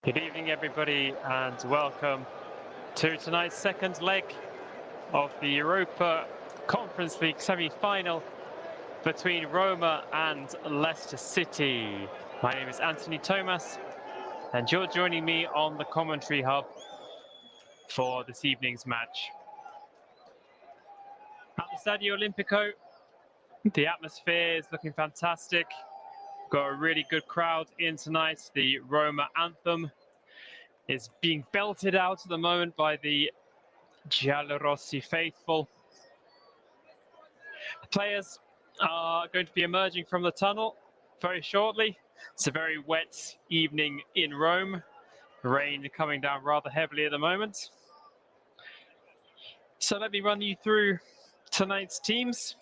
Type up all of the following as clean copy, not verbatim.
Good evening, everybody, and welcome to tonight's second leg of the Europa Conference League semi-final between Roma and Leicester City. My name is Anthony Thomas, and you're joining me on the commentary hub for this evening's match. At the Stadio Olimpico, the atmosphere is looking fantastic. Got a really good crowd in tonight. The Roma anthem is being belted out at the moment by the Giallorossi faithful. The players are going to be emerging from the tunnel very shortly. It's a very wet evening in Rome. Rain coming down rather heavily at the moment. So let me run you through tonight's teams.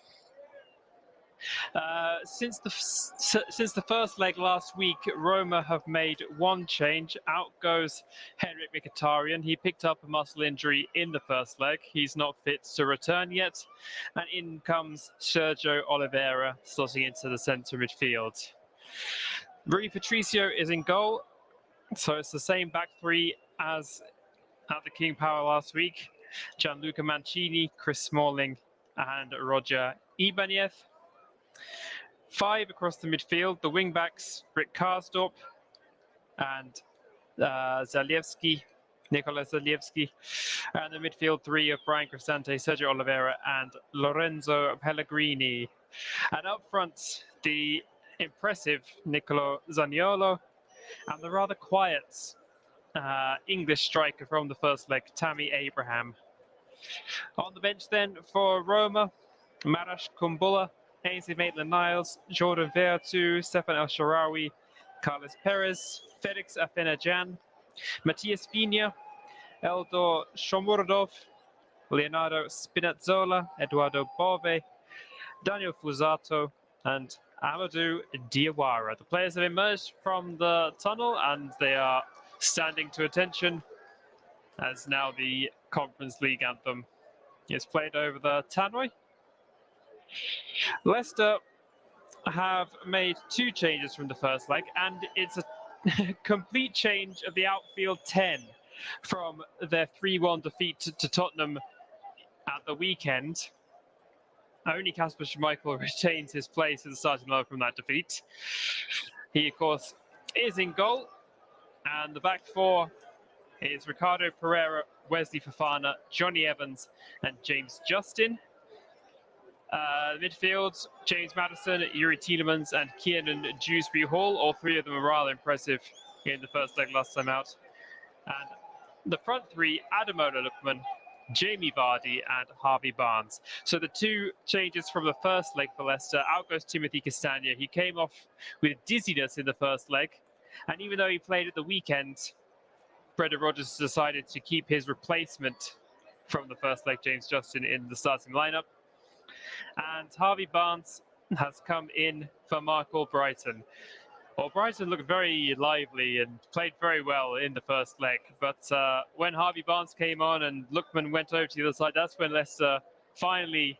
Since the first leg last week, Roma have made one change. Out goes Henrik Mkhitaryan. He picked up a muscle injury in the first leg. He's not fit to return yet. And in comes Sergio Oliveira, slotting into the centre midfield. Rui Patricio is in goal. So it's the same back three as at the King Power last week. Gianluca Mancini, Chris Smalling, and Roger Ibañez. Five across the midfield, the wing-backs, Rick Karsdorp and Zaliewski, Nikola Zaliewski, and the midfield three of Brian Cristante, Sergio Oliveira, and Lorenzo Pellegrini. And up front, the impressive Nicolo Zaniolo, and the rather quiet English striker from the first leg, Tammy Abraham. On the bench then for Roma, Marash Kumbula, Ainsley Maitland-Niles, Jordan Veretout, Stefan El Shaarawy, Carlos Perez, Felix Afena-Jan, Matthias Viña, Eldor Shomurodov, Leonardo Spinazzola, Eduardo Bove, Daniel Fusato, and Amadou Diawara. The players have emerged from the tunnel and they are standing to attention as now the Conference League anthem is played over the tannoy. Leicester have made two changes from the first leg, and it's a complete change of the outfield 10 from their 3-1 defeat to Tottenham at the weekend. Only Kasper Schmeichel retains his place in the starting lineup from that defeat. He, of course, is in goal, and the back four is Ricardo Pereira, Wesley Fofana, Johnny Evans, and James Justin. Midfield, James Maddison, Yuri Tielemans, and Kiernan Dewsbury-Hall. All three of them are rather impressive in the first leg last time out. And the front three, Ademola Lookman, Jamie Vardy, and Harvey Barnes. So the two changes from the first leg for Leicester. Out goes Timothy Castagne. He came off with dizziness in the first leg. And even though he played at the weekend, Brendan Rodgers decided to keep his replacement from the first leg, James Justin, in the starting lineup. And Harvey Barnes has come in for Mark Albrighton. Albrighton looked very lively and played very well in the first leg. But when Harvey Barnes came on and Lookman went over to the other side, that's when Leicester finally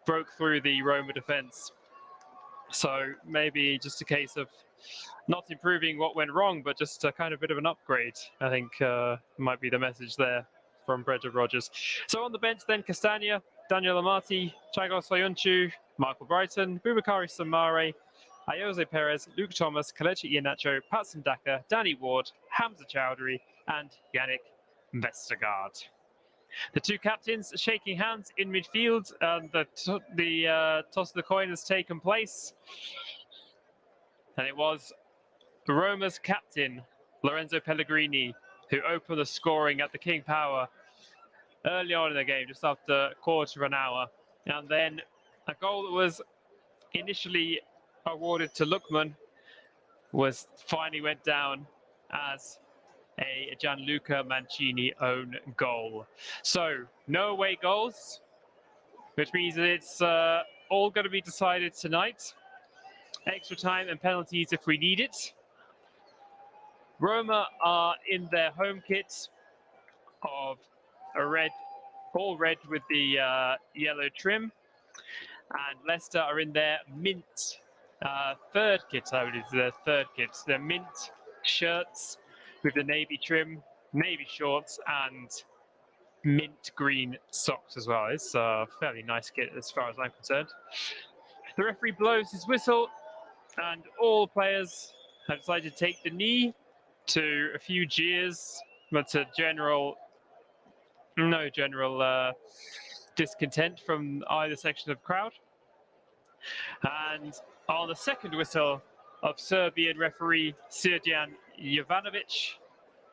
broke through the Roma defence. So maybe just a case of not improving what went wrong, but just a kind of bit of an upgrade, I think might be the message there from Brendan Rodgers. So on the bench then, Castagna, Daniel Amati, Thiago Soyuncu, Michael Brighton, Boubakary Samare, Ayoze Perez, Luke Thomas, Kelechi Iheanacho, Patson Daka, Danny Ward, Hamza Chowdhury, and Yannick Vestergaard. The two captains shaking hands in midfield, and the toss of the coin has taken place. And it was Roma's captain, Lorenzo Pellegrini, who opened the scoring at the King Power early on in the game, just after a quarter of an hour. And then a goal that was initially awarded to Lookman finally went down as a Gianluca Mancini own goal. So no away goals, which means that it's all going to be decided tonight. Extra time and penalties if we need it. Roma are in their home kit of a red, all red with the yellow trim, and Leicester are in their mint third kit. I believe their third kit. Their mint shirts with the navy trim, navy shorts, and mint green socks as well. It's a fairly nice kit as far as I'm concerned. The referee blows his whistle, and all players have decided to take the knee to a few jeers, but no general discontent from either section of the crowd. And on the second whistle of Serbian referee Srđan Jovanovic,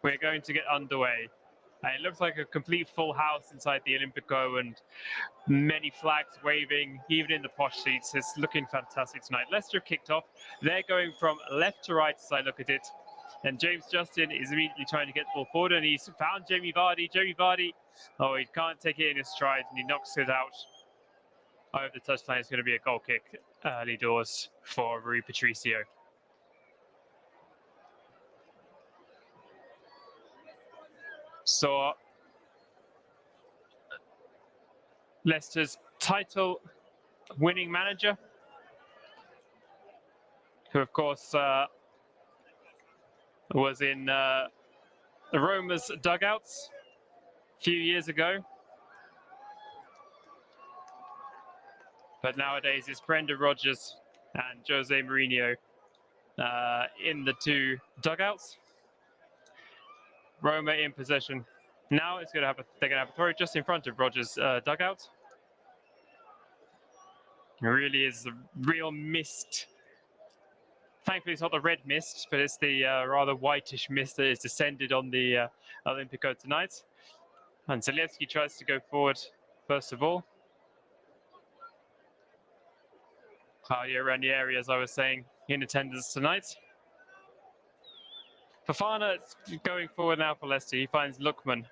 we're going to get underway. It looks like a complete full house inside the Olimpico, and many flags waving, even in the posh seats. It's looking fantastic tonight. Leicester kicked off. They're going from left to right as I look at it. And James Justin is immediately trying to get the ball forward, and he's found Jamie Vardy. Jamie Vardy, oh, he can't take it in his stride, and he knocks it out over the touchline. It's going to be a goal kick early doors for Rui Patricio. So Leicester's title-winning manager, who of course was in Roma's dugouts a few years ago, but nowadays it's Brendan Rodgers and Jose Mourinho in the two dugouts. Roma in possession. Now they're going to have a throw just in front of Rodgers' dugout. It really is a real mist. Thankfully, it's not the red mist, but it's the rather whitish mist that has descended on the Olimpico tonight. And Zalewski tries to go forward first of all. Claudio Ranieri, as I was saying, in attendance tonight. Fofana going forward now for Leicester. He finds Lookman.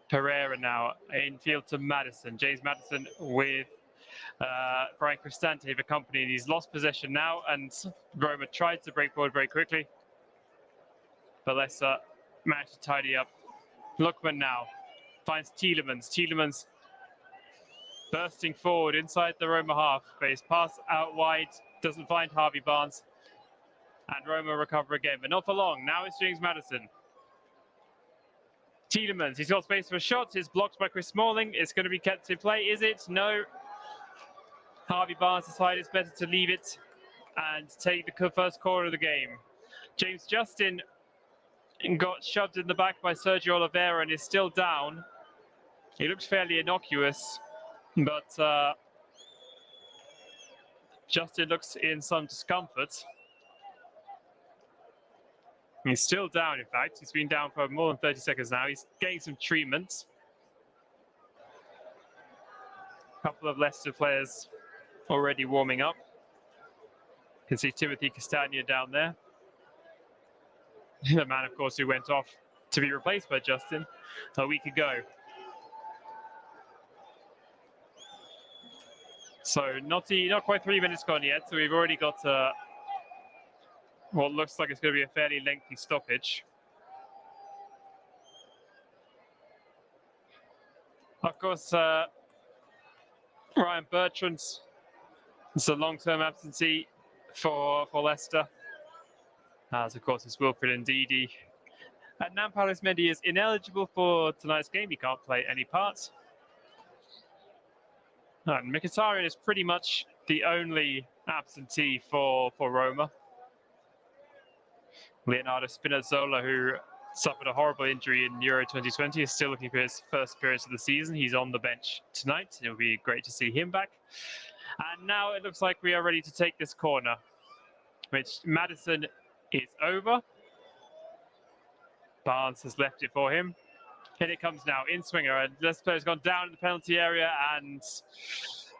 Pereira now infield to Maddison. James Maddison with Brian Cristante accompanying. He's lost possession now, and Roma tried to break forward very quickly, but Leicester managed to tidy up. Lookman now finds Tielemans. Tielemans bursting forward inside the Roma half, but his pass out wide doesn't find Harvey Barnes, and Roma recover again, but not for long. Now it's James Maddison. Tielemans, he's got space for a shot. It's blocked by Chris Smalling. It's going to be kept in play. Is it? No. Harvey Barnes decided it's better to leave it and take the first corner of the game. James Justin got shoved in the back by Sergio Oliveira and is still down. He looks fairly innocuous, but Justin looks in some discomfort. He's still down, in fact. He's been down for more than 30 seconds now. He's getting some treatment. A couple of Leicester players already warming up. You can see Timothy Castagna down there. The man, of course, who went off to be replaced by Justin a week ago. So not quite 3 minutes gone yet, so we've already got what looks like it's going to be a fairly lengthy stoppage. Of course, Ryan Bertrand is a long-term absentee for Leicester, as of course is Wilfred Ndidi. And Nampalys Mendy is ineligible for tonight's game. He can't play any part. And Mkhitaryan is pretty much the only absentee for Roma. Leonardo Spinazzola, who suffered a horrible injury in Euro 2020, is still looking for his first appearance of the season. He's on the bench tonight. It'll be great to see him back. And now it looks like we are ready to take this corner, which Maddison is over. Barnes has left it for him. And it comes now in swinger, and this player's gone down in the penalty area, and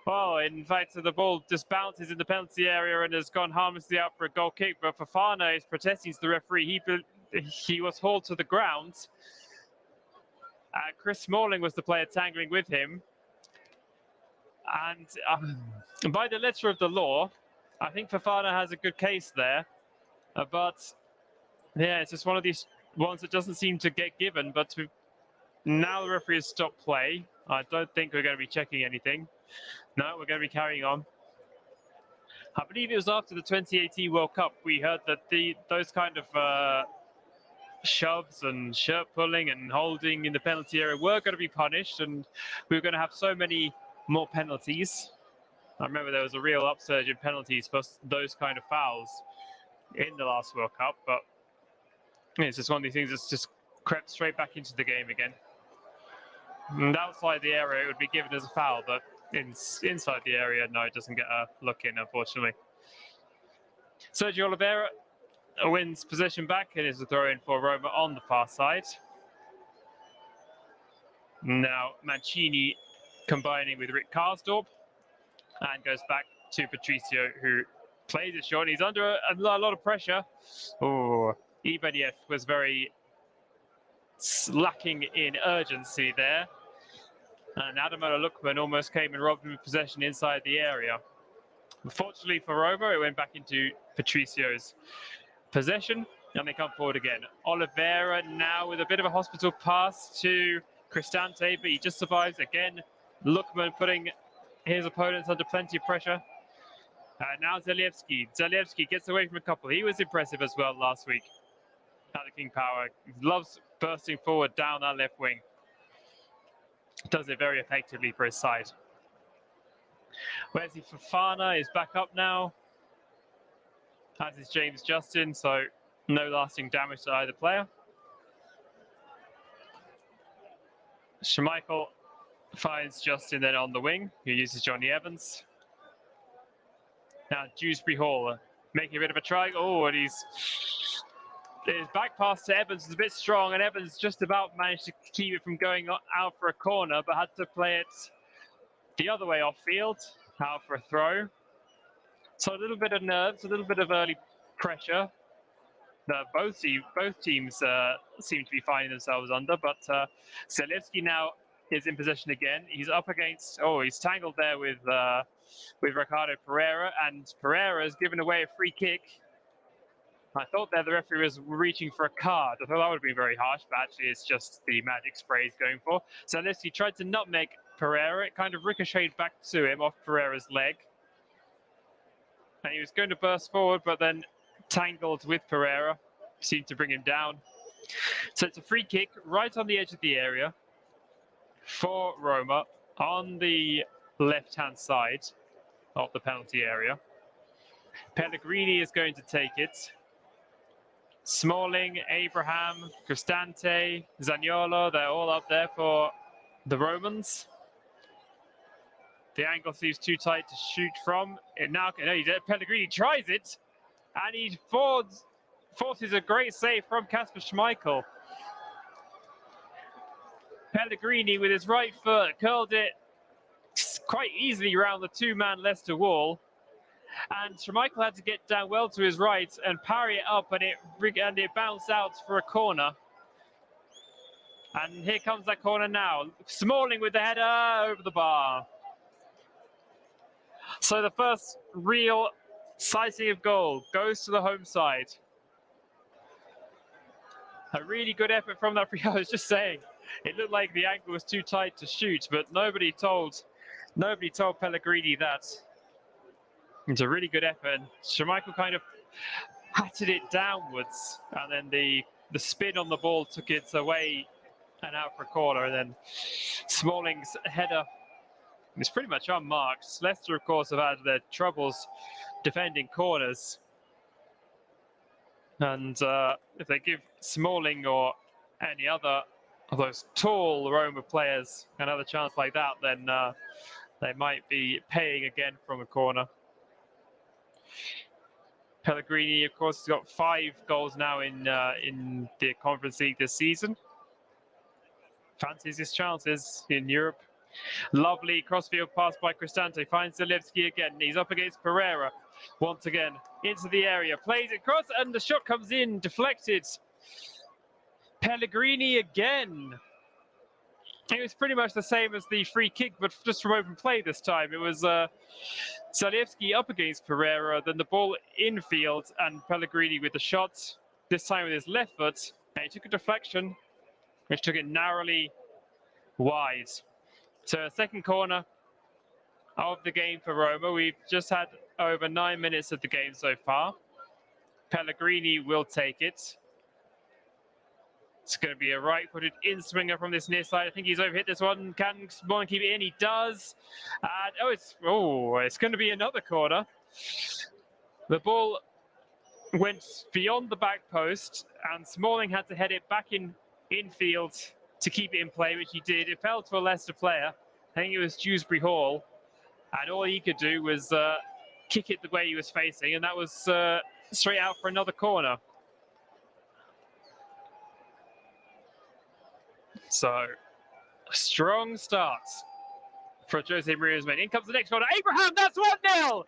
well, in fact, the ball just bounces in the penalty area and has gone harmlessly out for a goal kick. But Fofana is protesting to the referee. He was hauled to the ground. Chris Smalling was the player tangling with him. And by the letter of the law, I think Fofana has a good case there. But yeah, it's just one of these ones that doesn't seem to get given. But now the referee has stopped play. I don't think we're going to be checking anything. No, we're going to be carrying on. I believe it was after the 2018 World Cup, we heard that those kind of shoves and shirt pulling and holding in the penalty area were going to be punished, and we were going to have so many more penalties. I remember there was a real upsurge in penalties for those kind of fouls in the last World Cup, but it's just one of these things that's just crept straight back into the game again. And outside the area, it would be given as a foul, but inside the area, no, it doesn't get a look in, unfortunately. Sergio Oliveira wins possession back and is a throw in for Roma on the far side. Now Mancini combining with Rick Karsdorp and goes back to Patricio, who plays it short. He's under a lot of pressure. Oh, Ibaniev was very lacking in urgency there. And Adamola Lookman almost came and robbed him of possession inside the area. Unfortunately for Roma, it went back into Patricio's possession, and they come forward again. Oliveira now with a bit of a hospital pass to Cristante, but he just survives again. Lookman putting his opponents under plenty of pressure. Now Zalewski. Zalewski gets away from a couple. He was impressive as well last week at the King Power. He loves bursting forward down that left wing. Does it very effectively for his side. Wesley Fofana is back up now, as is James Justin, so no lasting damage to either player. Schmeichel finds Justin then on the wing, who uses Johnny Evans. Now Dewsbury Hall making a bit of a try. Oh, and his back pass to Evans is a bit strong, and Evans just about managed to keep it from going out for a corner, but had to play it the other way off field, out for a throw. So a little bit of nerves, a little bit of early pressure that both teams seem to be finding themselves under, but Zalewski now is in possession again. He's up against, he's tangled there with Ricardo Pereira, and Pereira has given away a free kick. I thought there the referee was reaching for a card. I thought that would be very harsh, but actually it's just the magic spray he's going for. Zalewski tried to nutmeg Pereira. It kind of ricocheted back to him off Pereira's leg. And he was going to burst forward, but then tangled with Pereira. Seemed to bring him down. So it's a free kick right on the edge of the area for Roma on the left-hand side of the penalty area. Pellegrini is going to take it. Smalling, Abraham, Cristante, Zaniolo, they're all up there for the Romans. The angle seems too tight to shoot from. Pellegrini tries it, and he forces a great save from Kasper Schmeichel. Pellegrini with his right foot curled it quite easily around the two-man Leicester wall. And Schmeichel had to get down well to his right and parry it up, and it bounced out for a corner. And here comes that corner now. Smalling with the header over the bar. So the first real sighting of goal goes to the home side. A really good effort from that free. I was just saying, it looked like the angle was too tight to shoot, but nobody told Pellegrini that. It's a really good effort. Schmeichel kind of patted it downwards, and then the spin on the ball took it away and out for a corner. And then Smalling's header was pretty much unmarked. Leicester, of course, have had their troubles defending corners. And if they give Smalling or any other of those tall Roma players another chance like that, then they might be paying again from a corner. Pellegrini, of course, has got 5 goals now in the Conference League this season. Fancies his chances in Europe. Lovely crossfield pass by Cristante. Finds Zalewski again. He's up against Pereira once again. Into the area. Plays it across, and the shot comes in. Deflected. Pellegrini again. It was pretty much the same as the free kick, but just from open play this time. It was Zalewski up against Pereira, then the ball infield, and Pellegrini with the shot, this time with his left foot. And he took a deflection, which took it narrowly wide. So a second corner of the game for Roma. We've just had over 9 minutes of the game so far. Pellegrini will take it. It's going to be a right-footed in-swinger from this near side. I think he's overhit this one. Can Smalling keep it in? He does. And it's going to be another corner. The ball went beyond the back post, and Smalling had to head it back infield to keep it in play, which he did. It fell to a Leicester player. I think it was Dewsbury Hall, and all he could do was kick it the way he was facing, and that was straight out for another corner. So, a strong start for Jose Mourinho's men. In comes the next corner. Abraham, that's 1-0!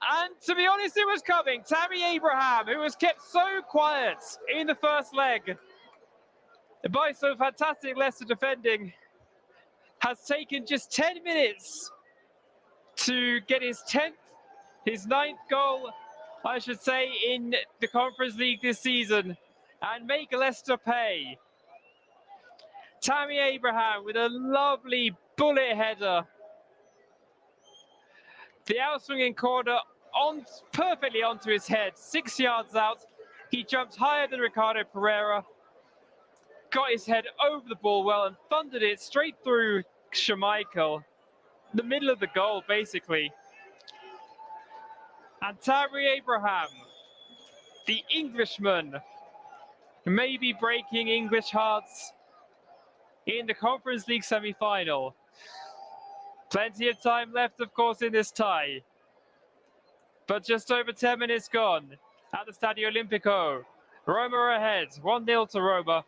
And to be honest, it was coming. Tammy Abraham, who was kept so quiet in the first leg by some fantastic Leicester defending, has taken just 10 minutes to get his 9th goal, I should say, in the Conference League this season, and make Leicester pay. Tammy Abraham with a lovely bullet header. The outswinging corner perfectly onto his head, 6 yards out. He jumped higher than Ricardo Pereira, got his head over the ball well, and thundered it straight through Schmeichel, the middle of the goal, basically. And Tammy Abraham, the Englishman, maybe breaking English hearts in the Conference League semi-final. Plenty of time left, of course, in this tie. But just over 10 minutes gone at the Stadio Olimpico. Roma are ahead, 1-0 to Roma.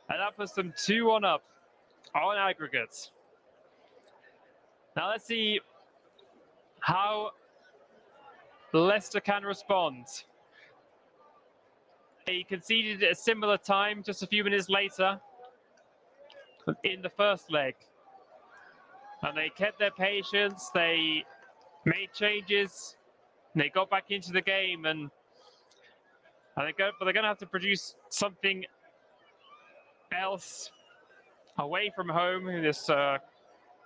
And that puts them 2-1 up on aggregates. Now let's see how Leicester can respond. They conceded at a similar time just a few minutes later in the first leg. And they kept their patience, they made changes, and they got back into the game, but they're going to have to produce something else away from home in this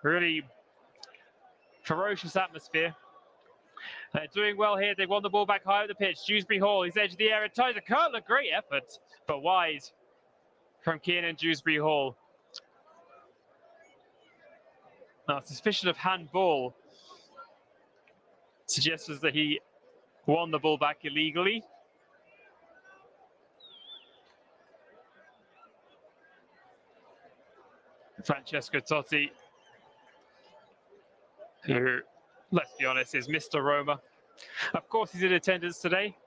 really ferocious atmosphere. They're doing well here. They won the ball back high up the pitch. Dewsbury Hall, he's edge of the area, ties a curler. Great effort, but wide from Kiernan Dewsbury Hall. Now, suspicion of handball suggests that he won the ball back illegally. Francesco Totti, who, let's be honest, is Mr. Roma. Of course, he's in attendance today.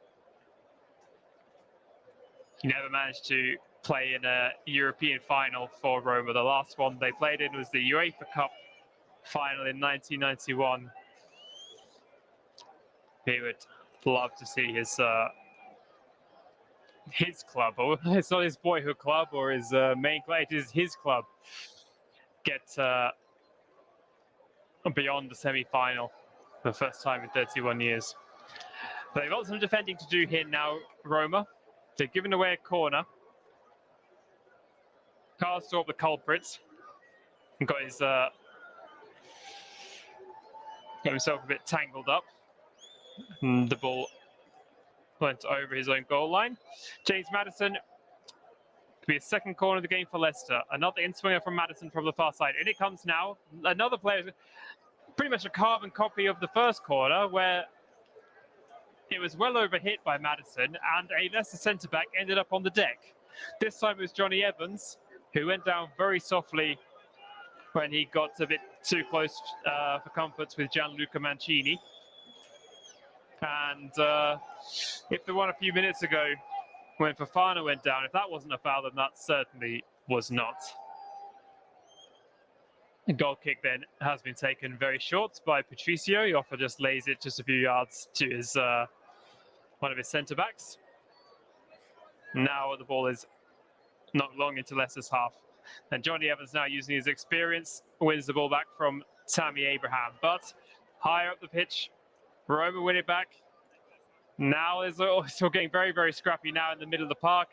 He never managed to play in a European final for Roma. The last one they played in was the UEFA Cup final in 1991. He would love to see his club, or it's not his boyhood club or his main club, it is his club, get beyond the semi-final for the first time in 31 years. But they've got some defending to do here now, Roma. They've given away a corner. Karsdorp, the culprits, got himself a bit tangled up. And the ball went over his own goal line. James Maddison to be a second corner of the game for Leicester. Another in-swinger from Maddison from the far side. In it comes now. Another player, pretty much a carbon copy of the first corner, where it was well overhit by Maddison, and a Leicester centre-back ended up on the deck. This time it was Johnny Evans, who went down very softly when he got a bit too close for comfort with Gianluca Mancini. And if the one a few minutes ago when Fofana went down, if that wasn't a foul, then that certainly was not. The goal kick then has been taken very short by Patricio. Joffa just lays it just a few yards to his one of his centre-backs. Now the ball is knocked long into Leicester's half. And Johnny Evans, now using his experience, wins the ball back from Tammy Abraham. But higher up the pitch, Roma win it back. Now it's still getting very, very scrappy now in the middle of the park.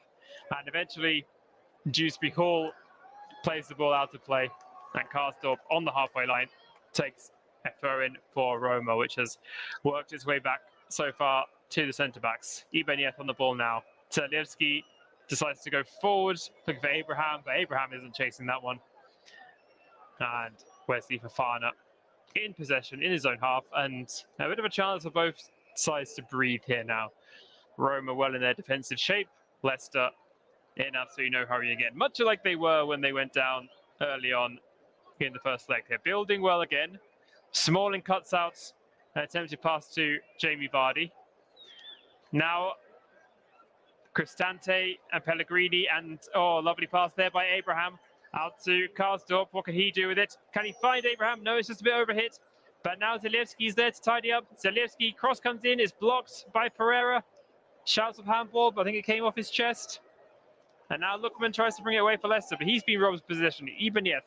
And eventually, Dewsbury Hall plays the ball out of play. And Karsdorp on the halfway line takes A throw in for Roma, which has worked its way back so far to the centre backs. Ibanez on the ball now. Zalewski decides to go forward, looking for Abraham, but Abraham isn't chasing that one. And Wesley Fofana in possession in his own half, and a bit of a chance for both sides to breathe here now. Roma well in their defensive shape, Leicester in absolutely no hurry again, much like they were when they went down early on in the first leg. They're building well again. Smalling cuts out an attempted pass to Jamie Vardy. Now Cristante and Pellegrini, and lovely pass there by Abraham out to Karsdorp. What can he do with it? Can he find Abraham? No, it's just a bit overhit. But now Zalewski's there to tidy up. Zalewski cross comes in, is blocked by Pereira. Shouts of handball, but I think it came off his chest. And now Lookman tries to bring it away for Leicester, but he's been robbed of possession. Ibanez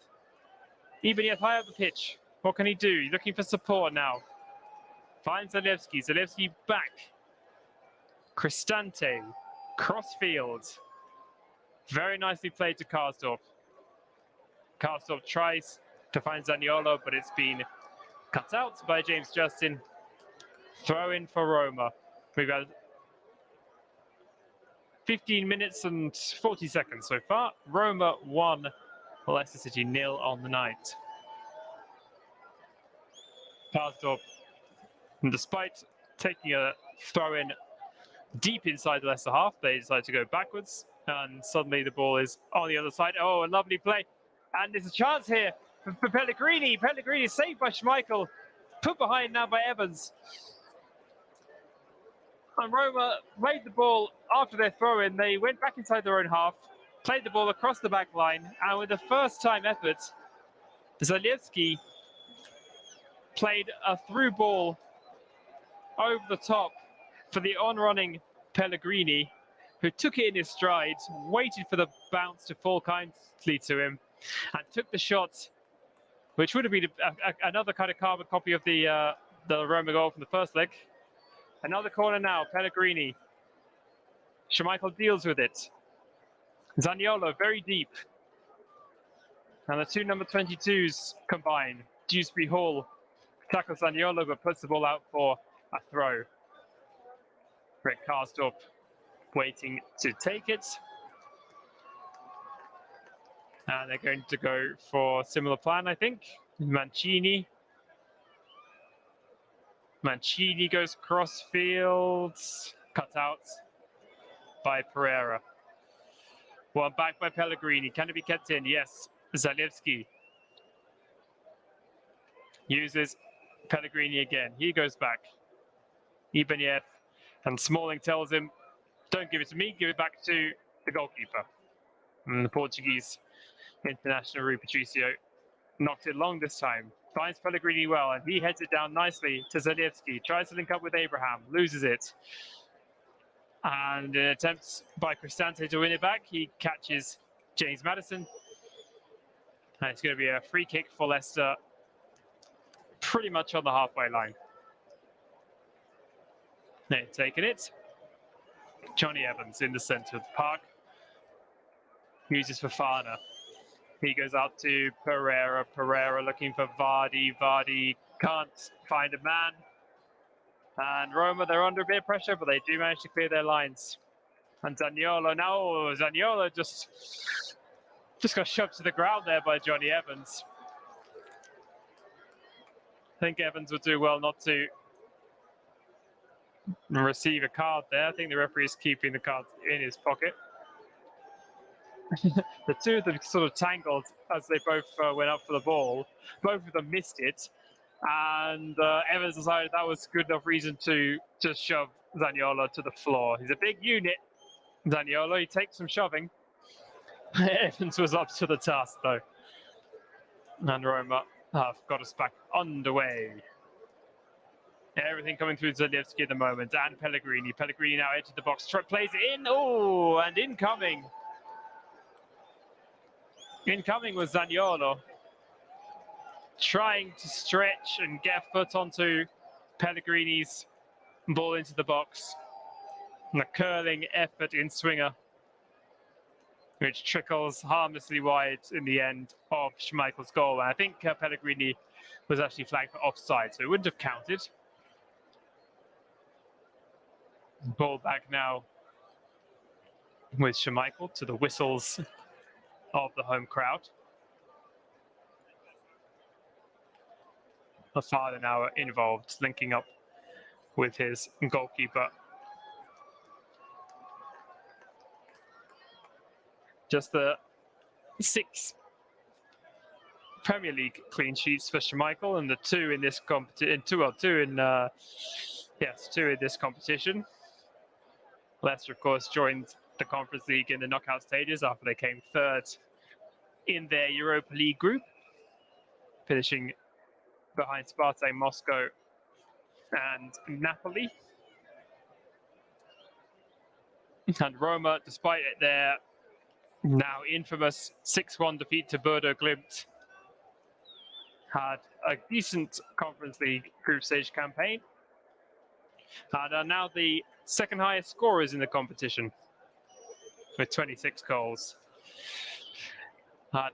high up the pitch. What can he do? He's looking for support now. Finds Zalewski. Zalewski back. Cristante. Crossfield. Very nicely played to Karsdorp. Karsdorp tries to find Zaniolo, but it's been cut out by James Justin. Throw in for Roma. We've had 15 minutes and 40 seconds so far. Roma 1, Leicester City 0 on the night. Karsdorp, despite taking a throw in deep inside the Leicester half, they decide to go backwards, and suddenly the ball is on the other side. Oh, a lovely play. And there's a chance here for Pellegrini. Pellegrini is saved by Schmeichel, put behind now by Evans. And Roma played the ball after their throw-in. They went back inside their own half, played the ball across the back line, and with a first-time effort, Zalewski played a through ball over the top for the on-running Pellegrini, who took it in his stride, waited for the bounce to fall kindly to him, and took the shot, which would have been another kind of carbon copy of the Roma goal from the first leg. Another corner now, Pellegrini. Schmeichel deals with it. Zaniolo very deep. And the two number 22s combine. Dewsbury Hall tackles Zaniolo, but puts the ball out for a throw. Rick Karsdorp waiting to take it. And they're going to go for a similar plan, I think. Mancini goes crossfield, cut out by Pereira. Well, back by Pellegrini. Can it be kept in? Yes. Zalewski uses Pellegrini again. He goes back. Ibanez, and Smalling tells him, don't give it to me, give it back to the goalkeeper. And the Portuguese international Rui Patricio knocked it long this time. Finds Pellegrini well, and he heads it down nicely to Zalewski. Tries to link up with Abraham, loses it. And in an attempt by Cristante to win it back, he catches James Maddison. And it's going to be a free kick for Leicester, pretty much on the halfway line. They're taking it. Johnny Evans in the centre of the park. Uses Fofana. He goes out to Pereira. Pereira looking for Vardy. Vardy can't find a man. And Roma, they're under a bit of pressure, but they do manage to clear their lines. And Zaniolo, now Zaniolo just got shoved to the ground there by Johnny Evans. I think Evans would do well not to receive a card there. I think the referee is keeping the card in his pocket. The two of them sort of tangled as they both went up for the ball. Both of them missed it. And Evans decided that was good enough reason to just shove Zaniolo to the floor. He's a big unit, Zaniolo. He takes some shoving. Evans was up to the task, though. And Roma have got us back underway. Everything coming through Zalewski at the moment. And Pellegrini. Pellegrini now entered the box. Plays it in. Oh, and incoming. Incoming was Zaniolo. Trying to stretch and get a foot onto Pellegrini's ball into the box. And a curling effort in swinger, which trickles harmlessly wide in the end of Schmeichel's goal. And I think Pellegrini was actually flagged for offside, so it wouldn't have counted. Ball back now with Schmeichel to the whistles of the home crowd. Fafana now involved, linking up with his goalkeeper. Just the 6 Premier League clean sheets for Schmeichel, and the 2 in this competition. 2 in this competition. Leicester, of course, joined the Conference League in the knockout stages after they came 3rd in their Europa League group, finishing behind Spartak Moscow and Napoli. And Roma, despite their now infamous 6-1 defeat to Bodo Glimt, had a decent Conference League group stage campaign and are now the 2nd highest scorers in the competition with 26 goals.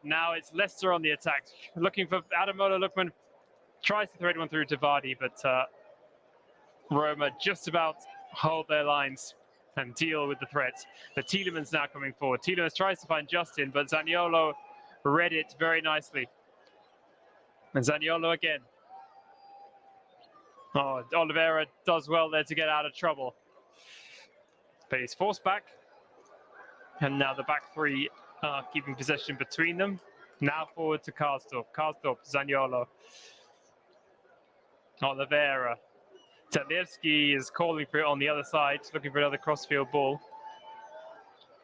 Now it's Leicester on the attack, looking for Ademola Lookman, tries to thread one through to Vardy, but Roma just about hold their lines and deal with the threat. The Tielemans now coming forward. Tielemans tries to find Justin, but Zaniolo read it very nicely. And Zaniolo again. Oh, Oliveira does well there to get out of trouble. But he's forced back. And now the back 3 are keeping possession between them. Now forward to Karsdorp. Karsdorp, Zaniolo. Oliveira. Zalewski is calling for it on the other side, looking for another crossfield ball.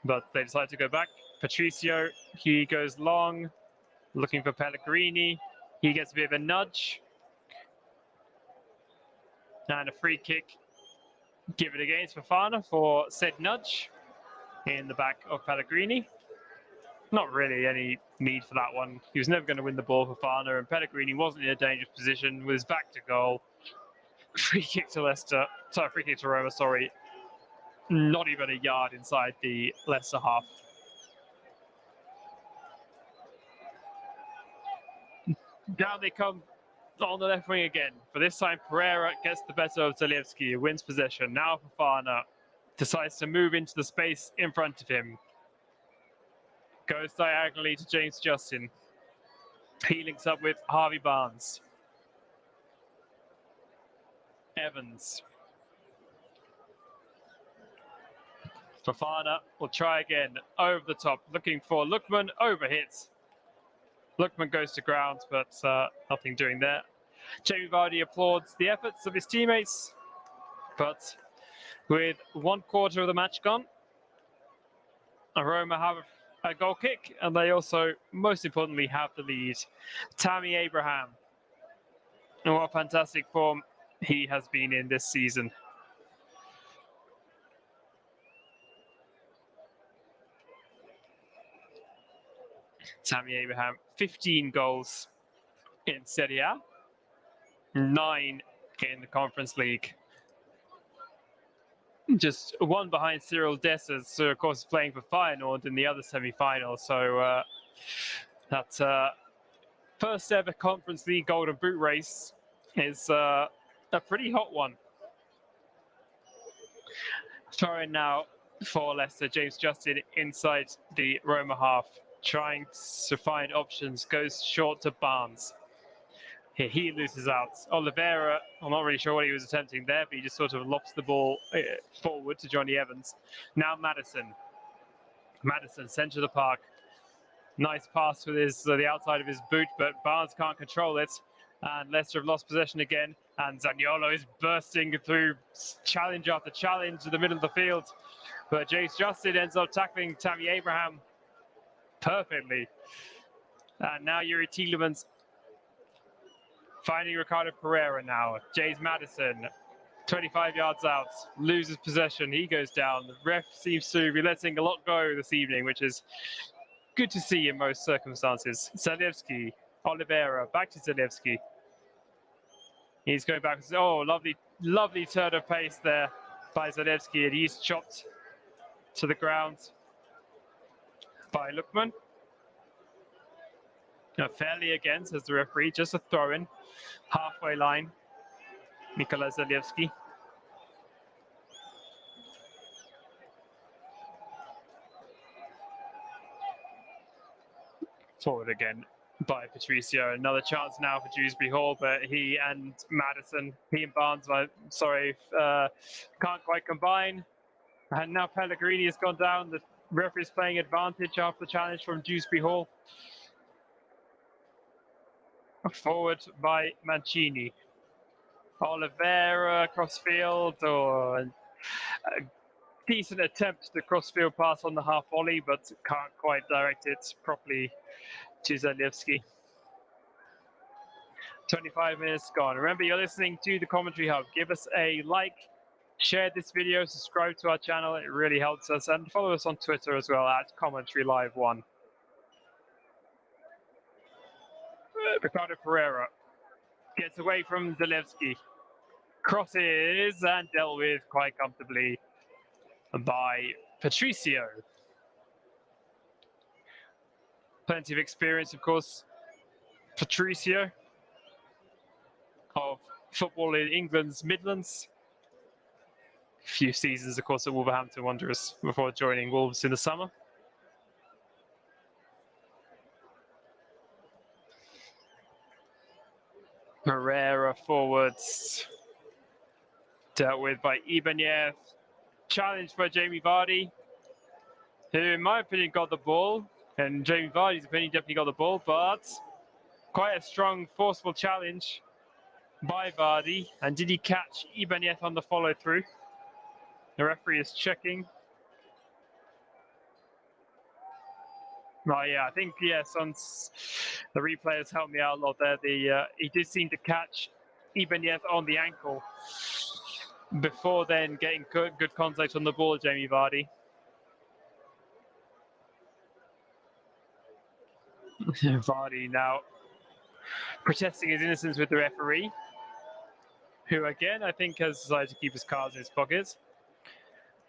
But they decide to go back. Patricio, he goes long, looking for Pellegrini. He gets a bit of a nudge. And a free kick given against Fafana for said nudge in the back of Pellegrini. Not really any need for that one. He was never going to win the ball for Fafana, and Pellegrini wasn't in a dangerous position with his back to goal. Free kick to Leicester. Sorry, free kick to Roma, sorry. Not even a yard inside the Leicester half. Down they come on the left wing again. For this time, Pereira gets the better of Zalewski, wins possession. Now Fafana decides to move into the space in front of him. Goes diagonally to James Justin. He links up with Harvey Barnes. Evans. Fafana will try again over the top, looking for Lookman, overhits. Lookman goes to ground, but nothing doing there. Jamie Vardy applauds the efforts of his teammates, but with 1/4 of the match gone, Roma have a goal kick, and they also, most importantly, have the lead. Tammy Abraham, and what fantastic form he has been in this season. Tammy Abraham, 15 goals in Serie A, 9 in the Conference League. Just 1 behind Cyril Dessers, who of course is playing for Feyenoord in the other semi-final. So that first ever Conference League Golden Boot race is a pretty hot one. Throwing now for Leicester, James Justin inside the Roma half, trying to find options, goes short to Barnes. He loses out. Oliveira, I'm not really sure what he was attempting there, but he just sort of lobs the ball forward to Johnny Evans. Now Madison. Madison, centre of the park. Nice pass with the outside of his boot, but Barnes can't control it. And Leicester have lost possession again. And Zaniolo is bursting through challenge after challenge to the middle of the field. But James Justin ends up tackling Tammy Abraham perfectly. And now Yuri Tielemans finding Ricardo Pereira now. James Madison, 25 yards out, loses possession. He goes down. The ref seems to be letting a lot go this evening, which is good to see in most circumstances. Zalewski, Oliveira, back to Zalewski. He's going back. Oh, lovely turn of pace there by Zalewski, and he's chopped to the ground by Lookman. Fairly again, says the referee. Just a throw-in. Halfway line. Mikola Zalewski. Forward again by Patricio. Another chance now for Dewsbury Hall, but he and Madison, he and Barnes, can't quite combine. And now Pellegrini has gone down. The referee is playing advantage after the challenge from Dewsbury Hall. Forward by Mancini. Oliveira crossfield, or a decent attempt to crossfield pass on the half volley, but can't quite direct it properly to Zalewski. 25 minutes gone. Remember, you're listening to the Commentary Hub. Give us a like, share this video, subscribe to our channel. It really helps us. And follow us on Twitter as well at Commentary Live 1. Ricardo Pereira gets away from Zalewski. Crosses and dealt with quite comfortably by Patricio. Plenty of experience, of course. Patricio of football in England's Midlands. A few seasons, of course, at Wolverhampton Wanderers before joining Wolves in the summer. Pereira forwards. Dealt with by Ibanez. Challenged by Jamie Vardy, who, in my opinion, got the ball. And Jamie Vardy's opinion definitely got the ball, but quite a strong, forceful challenge by Vardy. And did he catch Ibanez on the follow-through? The referee is checking. Oh, yeah, I think, yes, on the replay has helped me out a lot there. He did seem to catch Ibanez on the ankle before then getting good contact on the ball, Jamie Vardy. Vardy now protesting his innocence with the referee, who again I think has decided to keep his cards in his pockets.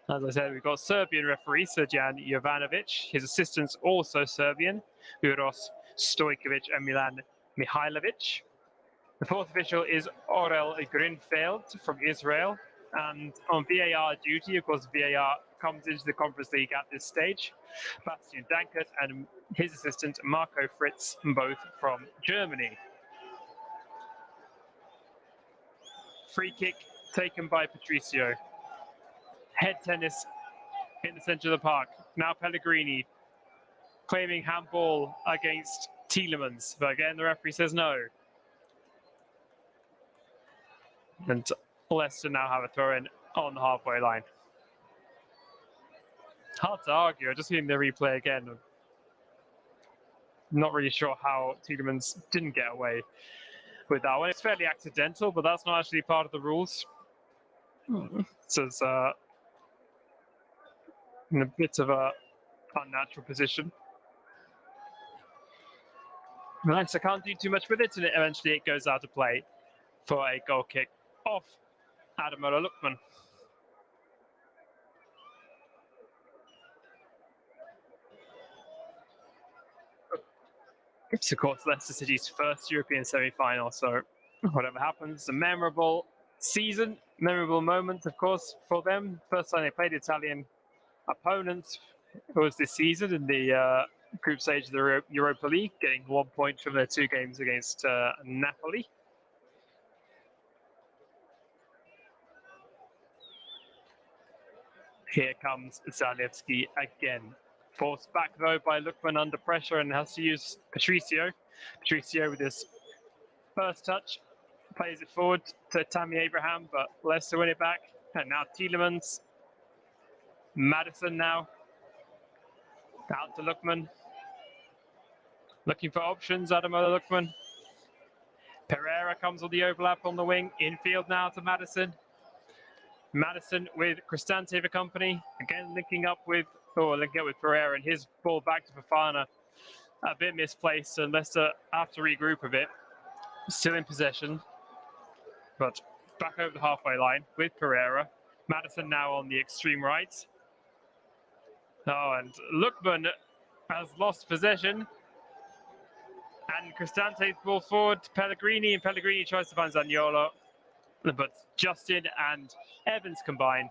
As I said, we've got Serbian referee Srđan Jovanovic, his assistants also Serbian, Uros Stojkovic and Milan Mihailovic. The fourth official is Orel Grinfeld from Israel, and on VAR duty, of course, VAR comes into the Conference League at this stage. Bastian Dankert and his assistant Marco Fritz, both from Germany. Free kick taken by Patricio. Head tennis in the centre of the park. Now Pellegrini claiming handball against Tielemans, but again the referee says no. And Leicester now have a throw-in on the halfway line. Hard to argue. I've just seen the replay again. Not really sure how Tielemans didn't get away with that one. It's fairly accidental, but that's not actually part of the rules. So it's in a bit of a unnatural position. Leicester can't do too much with it, and eventually it goes out of play for a goal kick off Ademola Lookman. It's, of course, Leicester City's first European semi-final, so whatever happens, a memorable season, memorable moment, of course, for them. First time they played Italian opponents was this season in the group stage of the Europa League, getting 1 point from their 2 games against Napoli. Here comes Zalewski again. Forced back, though, by Lookman under pressure and has to use Patricio. Patricio with his first touch plays it forward to Tammy Abraham, but Leicester win it back. And now Tielemans. Madison now. Out to Lookman. Looking for options, Ademola Lookman. Pereira comes on the overlap on the wing. Infield now to Madison. Madison with Cristante for company. Again, linking up with Pereira, and his ball back to Fofana. A bit misplaced, and Leicester have to regroup a bit. Still in possession, but back over the halfway line with Pereira. Madison now on the extreme right. Oh, and Lookman has lost possession. And Cristante ball forward to Pellegrini, and Pellegrini tries to find Zaniolo. But Justin and Evans combine.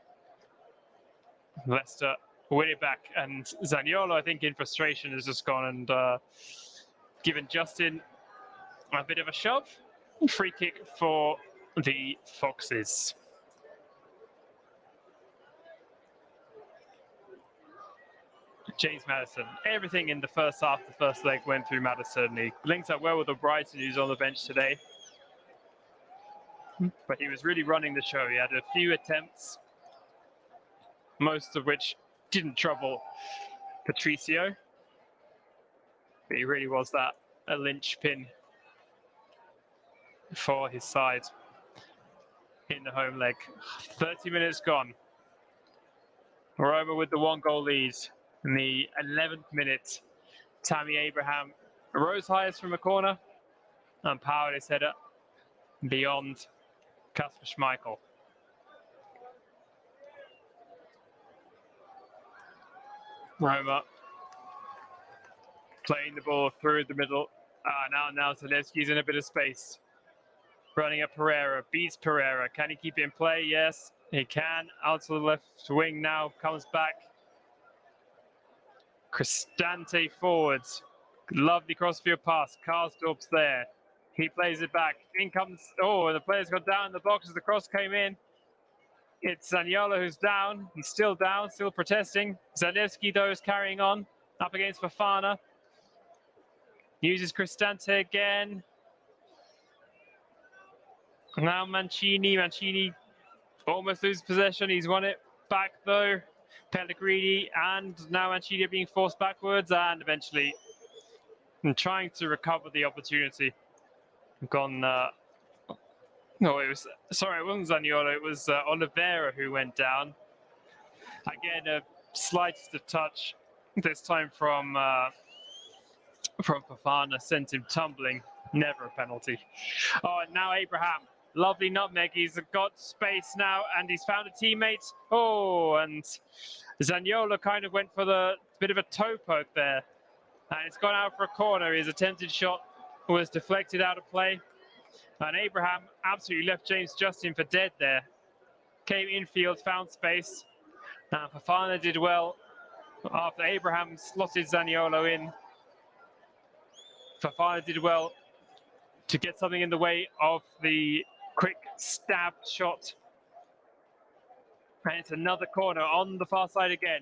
Leicester win it back. And Zaniolo, I think, in frustration, has just gone and given Justin a bit of a shove. Free kick for the Foxes. James Maddison. Everything in the first half, the first leg went through Maddison. He linked up well with Brighton, who's on the bench today. But he was really running the show. He had a few attempts, most of which didn't trouble Patricio. But he really was a linchpin for his side in the home leg. 30 minutes gone. Roma with the 1-goal lead in the 11th minute. Tammy Abraham rose highest from a corner and powered his header beyond Kasper Schmeichel. Roma playing the ball through the middle. Now Zalewski's in a bit of space. Running at Pereira, beats Pereira. Can he keep it in play? Yes, he can. Out to the left wing now, comes back. Cristante forwards. Lovely crossfield pass. Karsdorp's there. He plays it back. In comes, the player's got down in the box as the cross came in. It's Zaniolo who's down. He's still down, still protesting. Zalewski, though, is carrying on. Up against Fofana. Uses Cristante again. Now Mancini almost loses possession. He's won it back, though. Pellegrini and now Mancini are being forced backwards and eventually trying to recover the opportunity. Gone. No, it wasn't Zaniolo. It was Oliveira who went down. Again, a slightest of touch. This time from Fofana, sent him tumbling. Never a penalty. Oh, and now Abraham. Lovely nutmeg. He's got space now, and he's found a teammate. Oh, and Zaniolo kind of went for the bit of a toe poke there. And it's gone out for a corner. His attempted shot was deflected out of play. And Abraham absolutely left James Justin for dead there. Came infield, found space. And Fofana did well after Abraham slotted Zaniolo in. Fofana did well to get something in the way of the quick stab shot. And it's another corner on the far side again.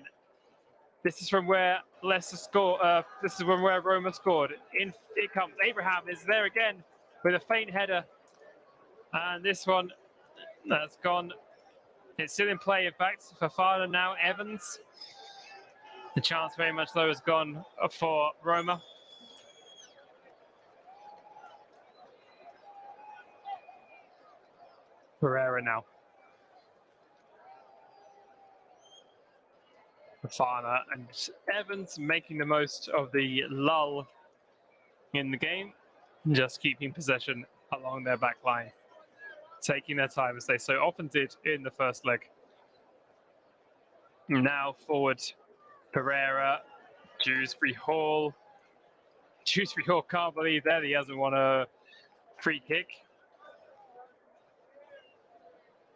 This is from where Leicester scored. This is from where Roma scored. In it comes. Abraham is there again with a faint header. And this one that's gone. It's still in play, in fact. Fofana now, Evans. The chance very much though has gone for Roma. Pereira now. Fofana and Evans making the most of the lull in the game, just keeping possession along their back line, taking their time as they so often did in the first leg. Now forward, Pereira, Dewsbury Hall. Dewsbury Hall can't believe that he hasn't won a free kick.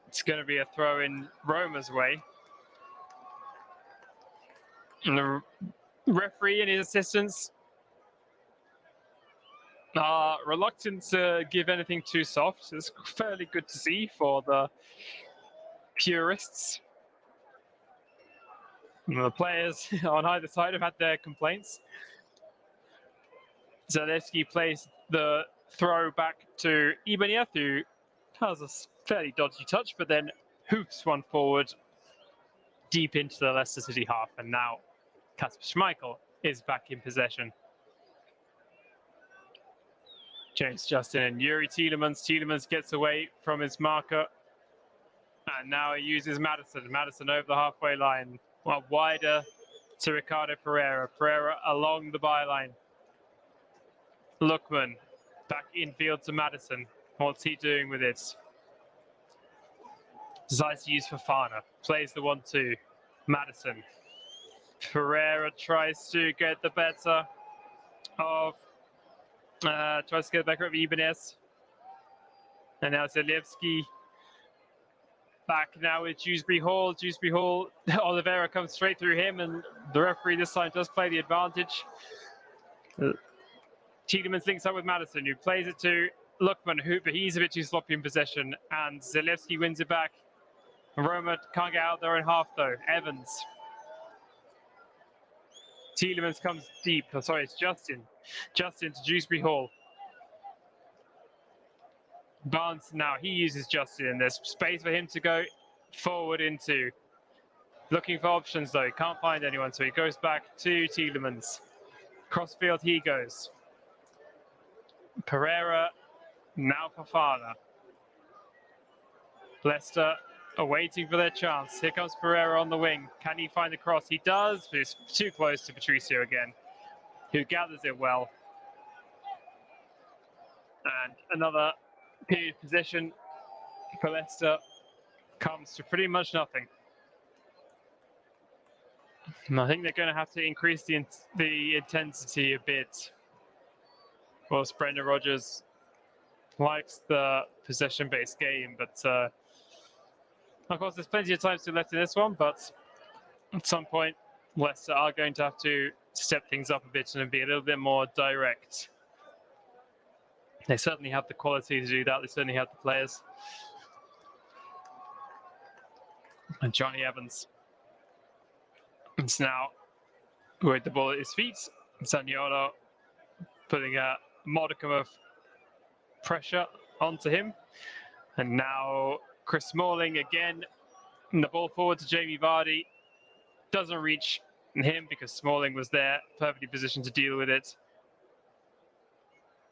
It's going to be a throw in Roma's way. And the referee and his assistants are reluctant to give anything too soft. It's fairly good to see for the purists. And the players on either side have had their complaints. Zalewski plays the throw back to Ibanez, who has a fairly dodgy touch, but then hoofs one forward deep into the Leicester City half. And now Kasper Schmeichel is back in possession. James Justin and Yuri Tielemans. Tielemans gets away from his marker. And now he uses Maddison. Maddison over the halfway line. Well, wider to Ricardo Pereira. Pereira along the byline. Lookman back infield to Maddison. What's he doing with it? Decides to use Fofana. Plays the 1-2. Maddison. Pereira tries to get the better of Tries to get back over Ibanez. And now Zalewski back now with Dewsbury Hall. Dewsbury Hall, Oliveira comes straight through him, and the referee this time does play the advantage. Tielemans links up with Madison, who plays it to Lookman, but he's a bit too sloppy in possession, and Zalewski wins it back. Roma can't get out their own half though. Evans. Tielemans comes deep. Oh, sorry, it's Justin. Justin to Dewsbury Hall. Barnes now, he uses Justin, and there's space for him to go forward into. Looking for options though, can't find anyone, so he goes back to Tielemans. Crossfield he goes. Pereira, now Fofana. Leicester are waiting for their chance. Here comes Pereira on the wing. Can he find the cross? He does, but it's too close to Patricio again, who gathers it well. And another period possession for Leicester comes to pretty much nothing. And I think they're going to have to increase the intensity a bit. Whilst Brendan Rodgers likes the possession-based game, but of course there's plenty of time still left in this one, but at some point Leicester are going to have to step things up a bit and be a little bit more direct. They certainly have the quality to do that. They certainly have the players. And Johnny Evans is now with the ball at his feet. Zaniolo putting a modicum of pressure onto him. And now Chris Smalling again. And the ball forward to Jamie Vardy. Doesn't reach him because Smalling was there, perfectly positioned to deal with it.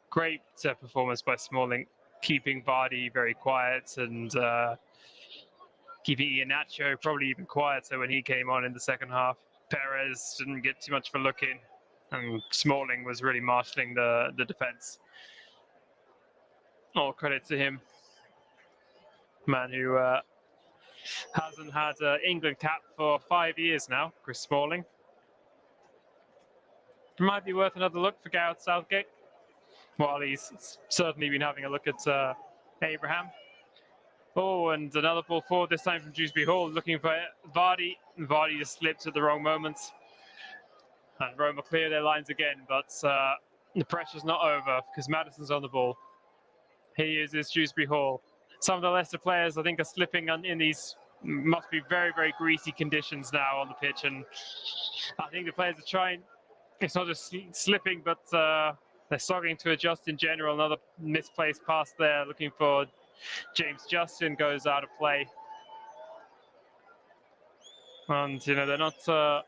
Great performance by Smalling, keeping Vardy very quiet and keeping Iheanacho probably even quieter when he came on in the second half. Perez didn't get too much of a look in, and Smalling was really marshalling the defence. All credit to him. Man who hasn't had an England cap for 5 years now, Chris Smalling. It might be worth another look for Gareth Southgate, while he's certainly been having a look at Abraham. Oh, and another ball forward, this time from Dewsbury Hall, looking for Vardy. Vardy just slipped at the wrong moment. And Roma clear their lines again, but the pressure's not over because Madison's on the ball. He uses Dewsbury Hall. Some of the Leicester players, I think, are slipping in these must be very, very greasy conditions now on the pitch. And I think the players are trying, it's not just slipping, but they're struggling to adjust in general. Another misplaced pass there, looking for James Justin, goes out of play. And, you know, they're not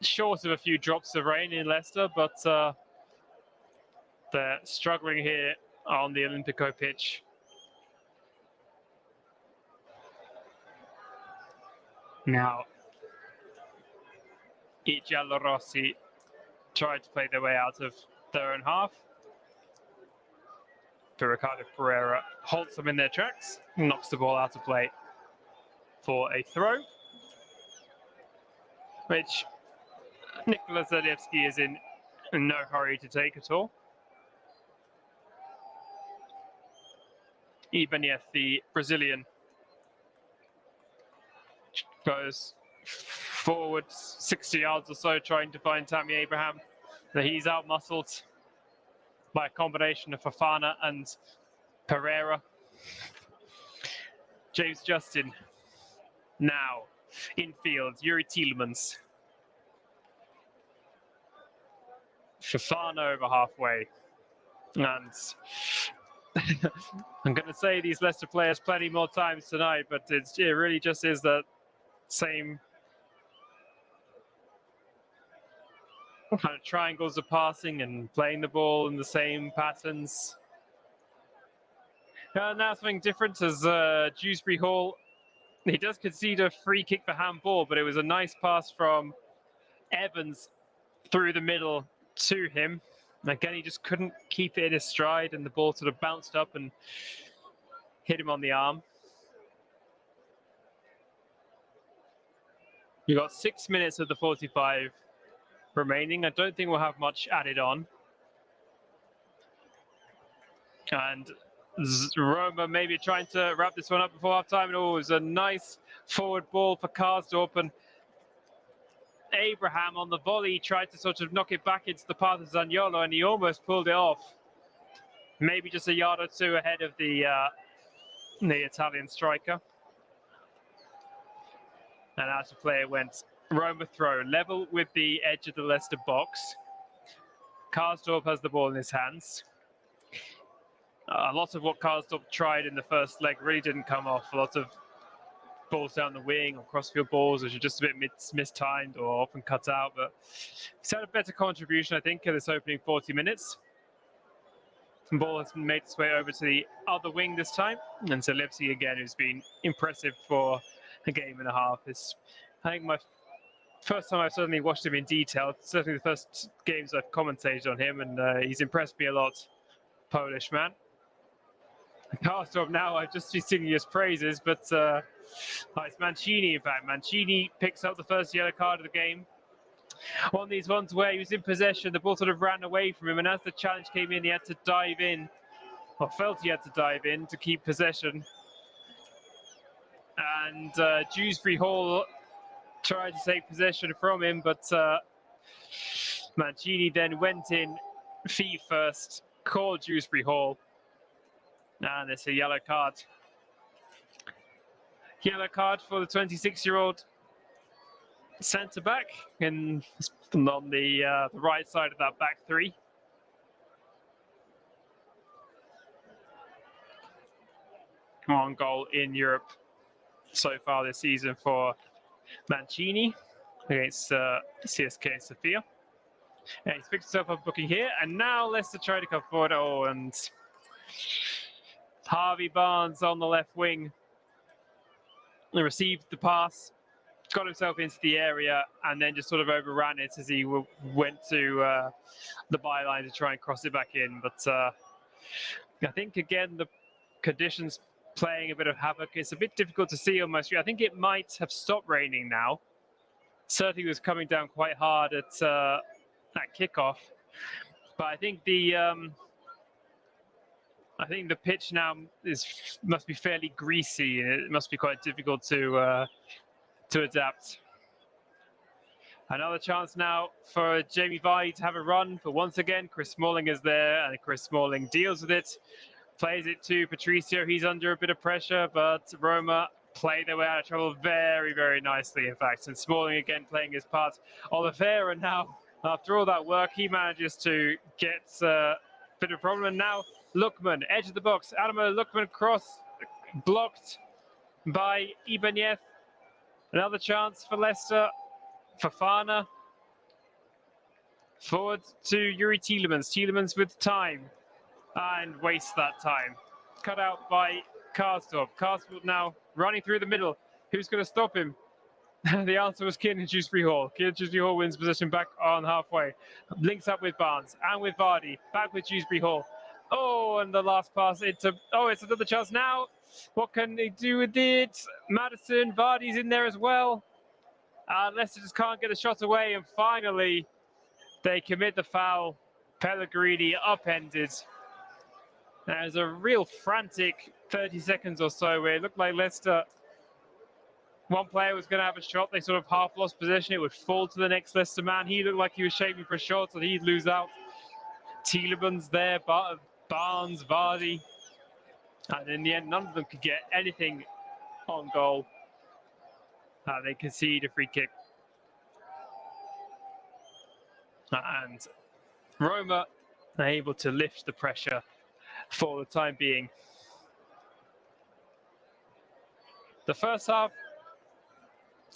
short of a few drops of rain in Leicester, but they're struggling here on the Olimpico pitch. Now, I Giallorossi tried to play their way out of their own half. But Ricardo Pereira halts them in their tracks, knocks the ball out of play for a throw, which Nikola Zalewski is in no hurry to take at all. Ibanez, the Brazilian, goes forward 60 yards or so, trying to find Tammy Abraham. But he's out-muscled by a combination of Fofana and Pereira. James Justin now infield, Yuri Tielemans. Fofana over halfway. And I'm going to say these Leicester players plenty more times tonight, but it really just is that same kind of triangles of passing and playing the ball in the same patterns. Now something different as Dewsbury Hall, he does concede a free kick for handball, but it was a nice pass from Evans through the middle to him. Again, he just couldn't keep it in his stride, and the ball sort of bounced up and hit him on the arm. You've got 6 minutes of the 45 remaining. I don't think we'll have much added on. And Roma maybe trying to wrap this one up before half time. And it was a nice forward ball for Karsdorp, and Abraham on the volley tried to sort of knock it back into the path of Zaniolo, and he almost pulled it off. Maybe just a yard or two ahead of the Italian striker. And out to play it went. Roma throw, level with the edge of the Leicester box. Karsdorp has the ball in his hands. A lot of what Karsdorp tried in the first leg really didn't come off. A lot of balls down the wing or crossfield balls, which are just a bit mistimed or often cut out. But he's had a better contribution, I think, in this opening 40 minutes. The ball has made its way over to the other wing this time. And Zalewski again, who's been impressive for a game and a half. It's, I think, my first time I've certainly watched him in detail. It's certainly the first games I've commentated on him, and he's impressed me a lot. Polish man. Karsdorp now, I've just been singing his praises, but it's Mancini, in fact. Mancini picks up the first yellow card of the game. One of these ones where he was in possession, the ball sort of ran away from him, and as the challenge came in, he had to dive in, or felt he had to dive in to keep possession. And Dewsbury Hall tried to take possession from him, but Mancini then went in feet first, called Dewsbury Hall. And it's a yellow card. Yellow card for the 26-year-old centre-back and on the right side of that back three. One goal in Europe so far this season for Mancini against CSK Sofia. And he's picked himself up booking here, and now Leicester try to come forward. Oh, and Harvey Barnes on the left wing. He received the pass, got himself into the area, and then just sort of overran it as he went to the byline to try and cross it back in. But I think, again, the conditions playing a bit of havoc. It's a bit difficult to see on my screen. I think it might have stopped raining now. Certainly was coming down quite hard at that kickoff. But I think the pitch now must be fairly greasy, and it must be quite difficult to adapt. Another chance now for Jamie Vardy to have a run, but once again Chris Smalling is there, and Chris Smalling deals with it, plays it to Patricio. He's under a bit of pressure, but Roma play their way out of trouble very, very nicely, in fact. And Smalling again playing his part. Oliveira now, after all that work, he manages to get a bit of a problem. And now Lookman, edge of the box. Adamo Lookman cross, blocked by Ibanez. Another chance for Leicester. Fofana. Forward to Yuri Tielemans. Tielemans with time. And wastes that time. Cut out by Karsdorp. Karsdorp now running through the middle. Who's going to stop him? The answer was Kieran Dewsbury Hall. Kieran Dewsbury Hall wins position back on halfway. Links up with Barnes and with Vardy. Back with Dewsbury Hall. Oh, and the last pass into... Oh, it's another chance now. What can they do with it? Maddison, Vardy's in there as well. Leicester just can't get the shot away. And finally, they commit the foul. Pellegrini upended. There's a real frantic 30 seconds or so where it looked like Leicester, one player was going to have a shot. They sort of half lost possession. It would fall to the next Leicester man. He looked like he was shaping for a shot, so he'd lose out. Tielemans there, Barnes, Vardy. And in the end, none of them could get anything on goal. They concede a free kick. And Roma are able to lift the pressure for the time being. The first half,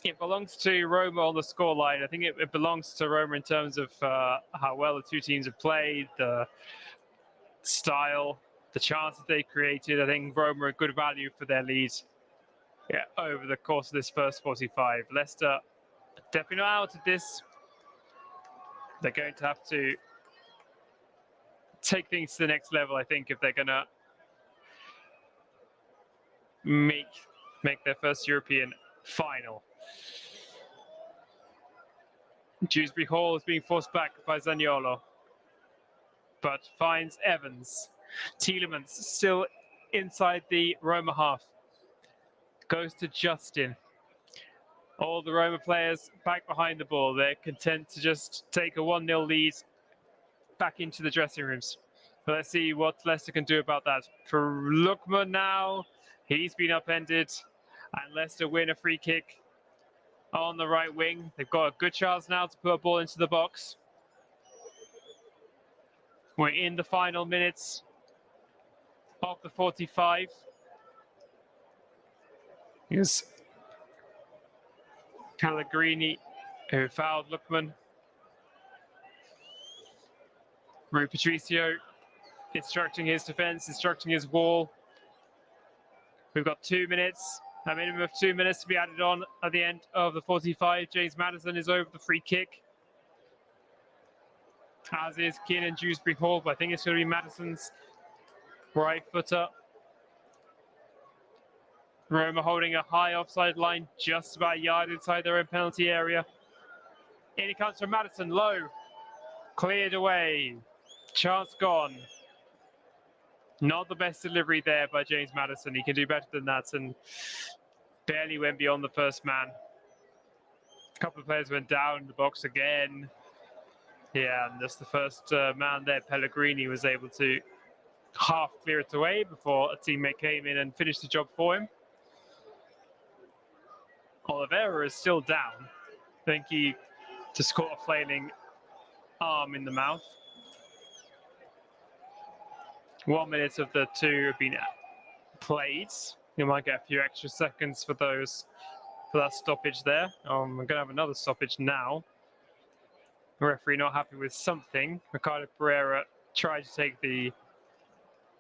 it belongs to Roma on the scoreline. I think it belongs to Roma in terms of how well the two teams have played, the style, the chances they created. I think Roma are good value for their lead over the course of this first 45. Leicester definitely not out of this. They're going to have to take things to the next level, I think, if they're going to make their first European final. Dewsbury Hall is being forced back by Zaniolo, but finds Evans. Tielemans still inside the Roma half. Goes to Justin. All the Roma players back behind the ball. They're content to just take a 1-0 lead back into the dressing rooms. But let's see what Leicester can do about that. For Lookman now, he's been upended. And Leicester win a free kick on the right wing. They've got a good chance now to put a ball into the box. We're in the final minutes of the 45. Here's Pellegrini, who fouled Lookman. Rui Patricio instructing his defense, instructing his wall. We've got 2 minutes, a minimum of 2 minutes to be added on at the end of the 45. James Maddison is over the free kick, as is Kiernan Dewsbury-Hall, but I think it's going to be Maddison's right footer. Roma holding a high offside line, just about a yard inside their own penalty area. In it comes from Maddison, low, cleared away, chance gone. Not the best delivery there by James Maddison. He can do better than that and barely went beyond the first man. A couple of players went down in the box again. Yeah, and just the first man there, Pellegrini, was able to half clear it away before a teammate came in and finished the job for him. Oliveira is still down. I think he just caught a flailing arm in the mouth. 1 minute of the 2 have been played. You might get a few extra seconds for that stoppage there. We're going to have another stoppage now. The referee not happy with something. Ricardo Pereira tried to take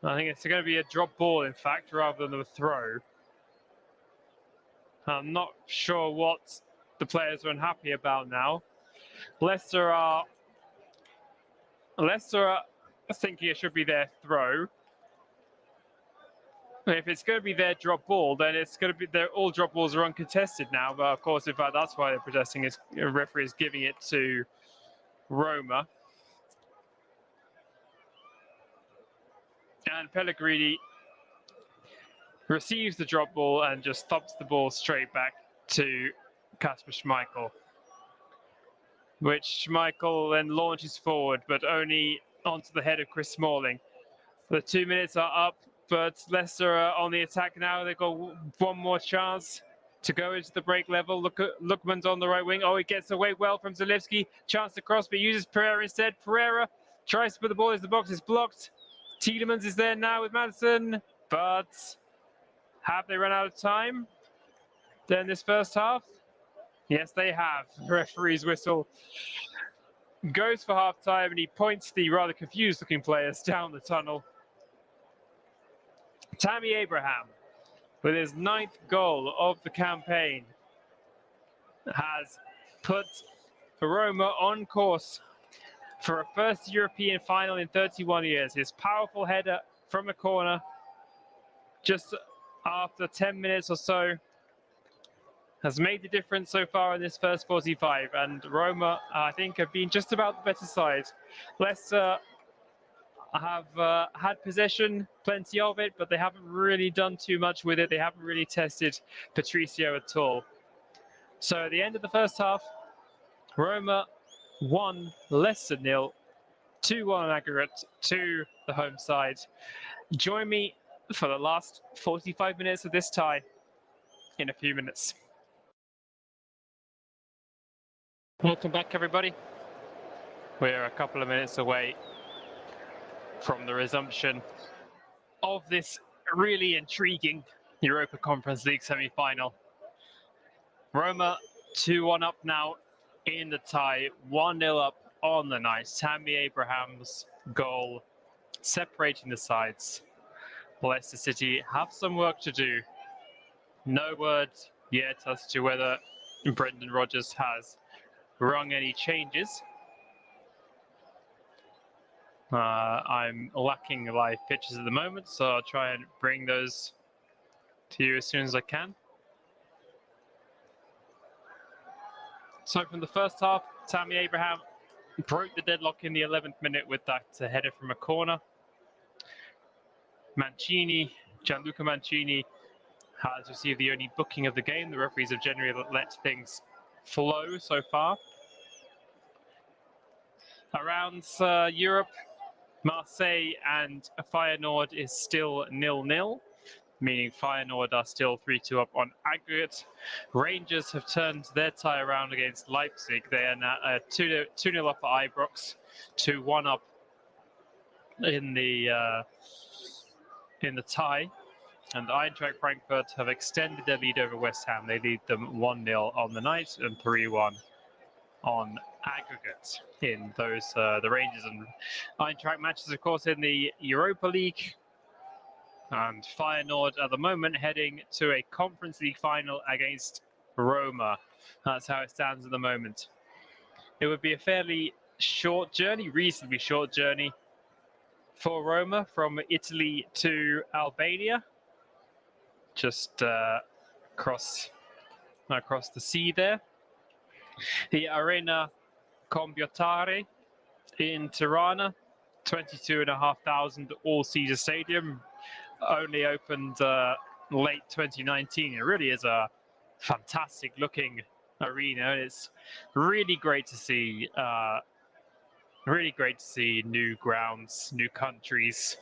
I think it's going to be a drop ball, in fact, rather than a throw. I'm not sure what the players are unhappy about now. Leicester are thinking it should be their throw. If it's going to be their drop ball, then it's going to be all drop balls are uncontested now. But of course, in fact, that's why they're protesting. Is the referee is giving it to Roma. And Pellegrini receives the drop ball and just thumps the ball straight back to Kasper Schmeichel, which Schmeichel then launches forward, but only onto the head of Chris Smalling. The 2 minutes are up, but Leicester are on the attack now. They've got one more chance to go into the break level. Lookman's on the right wing. Oh, he gets away well from Zalewski. Chance to cross, but uses Pereira instead. Pereira tries to put the ball into the box. It's blocked. Tielemans is there now with Maddison, but have they run out of time then this first half? Yes, they have. Referee's whistle goes for half time, and he points the rather confused looking players down the tunnel. Tammy Abraham, with his 9th goal of the campaign, has put Roma on course for a first European final in 31 years. His powerful header from a corner just after 10 minutes or so has made the difference so far in this first 45. And Roma, I think, have been just about the better side. Leicester have had possession, plenty of it, but they haven't really done too much with it. They haven't really tested Patricio at all. So at the end of the first half, Roma 1, Leicester 0, 2-1 aggregate to the home side. Join me for the last 45 minutes of this tie in a few minutes. Welcome back, everybody. We're a couple of minutes away from the resumption of this really intriguing Europa Conference League semi-final. Roma 2-1 up now in the tie, 1-0 up on the night. Tammy Abraham's goal separating the sides. Leicester City have some work to do. No word yet as to whether Brendan Rodgers has rung any changes. I'm lacking live pictures at the moment, so I'll try and bring those to you as soon as I can. So from the first half, Tammy Abraham broke the deadlock in the 11th minute with that header from a corner. Gianluca Mancini has received the only booking of the game. The referees have generally let things flow so far. Around Europe, Marseille and Feyenoord is still 0-0, meaning Feyenoord are still 3-2 up on aggregate. Rangers have turned their tie around against Leipzig. They are now 2-0 up at Ibrox, 2-1 up in the tie. And Eintracht Frankfurt have extended their lead over West Ham. They lead them 1-0 on the night and 3-1 on aggregate in those the Rangers and Eintracht matches, of course, in the Europa League. And Feyenoord at the moment heading to a Conference League final against Roma. That's how it stands at the moment. It would be a fairly short journey, reasonably short journey for Roma from Italy to Albania. Just across the sea there. The Arena Combiotare in Tirana, 22,500 all-seater stadium, only opened late 2019. It really is a fantastic looking arena. It's really great to see. New grounds, new countries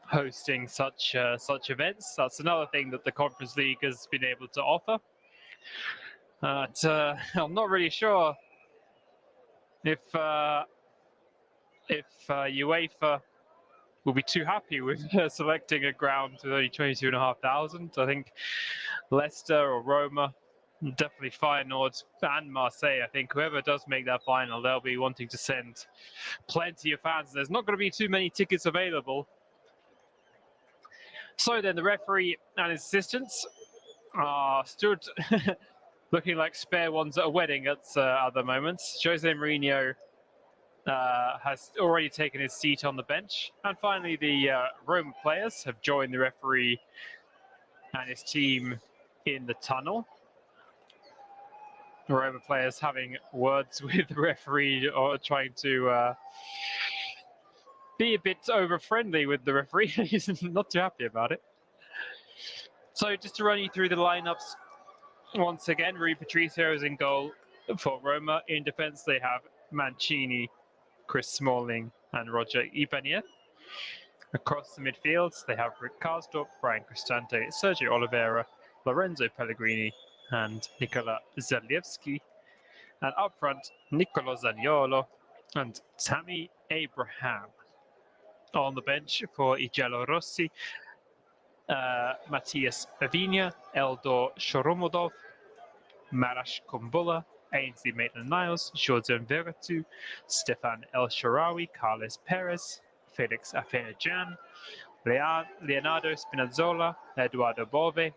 hosting such events. That's another thing that the Conference League has been able to offer. I'm not really sure if UEFA will be too happy with selecting a ground with only 22,500. I think Leicester or Roma, definitely Feyenoord and Marseille. I think whoever does make that final, they'll be wanting to send plenty of fans. There's not going to be too many tickets available. So then the referee and his assistants stood looking like spare ones at a wedding at the moment. Jose Mourinho has already taken his seat on the bench. And finally, the Roma players have joined the referee and his team in the tunnel. The Roma players having words with the referee or trying to be a bit over-friendly with the referee. He's not too happy about it. So just to run you through the lineups once again, Rui Patricio is in goal for Roma. In defense, they have Mancini, Chris Smalling and Roger Ibanez. Across the midfields, they have Rick Karsdorp, Brian Cristante, Sergio Oliveira, Lorenzo Pellegrini and Nicola Zaliewski. And up front, Nicolo Zaniolo and Tammy Abraham. On the bench for I Giallorossi, Matthias Avina, Eldor Shoromodov, Marash Kumbula, Ainsley Maitland-Niles, Jordan Veratu, Stefan El Shaarawy, Carles Perez, Felix Afena-Jan, Leonardo Spinazzola, Eduardo Bove,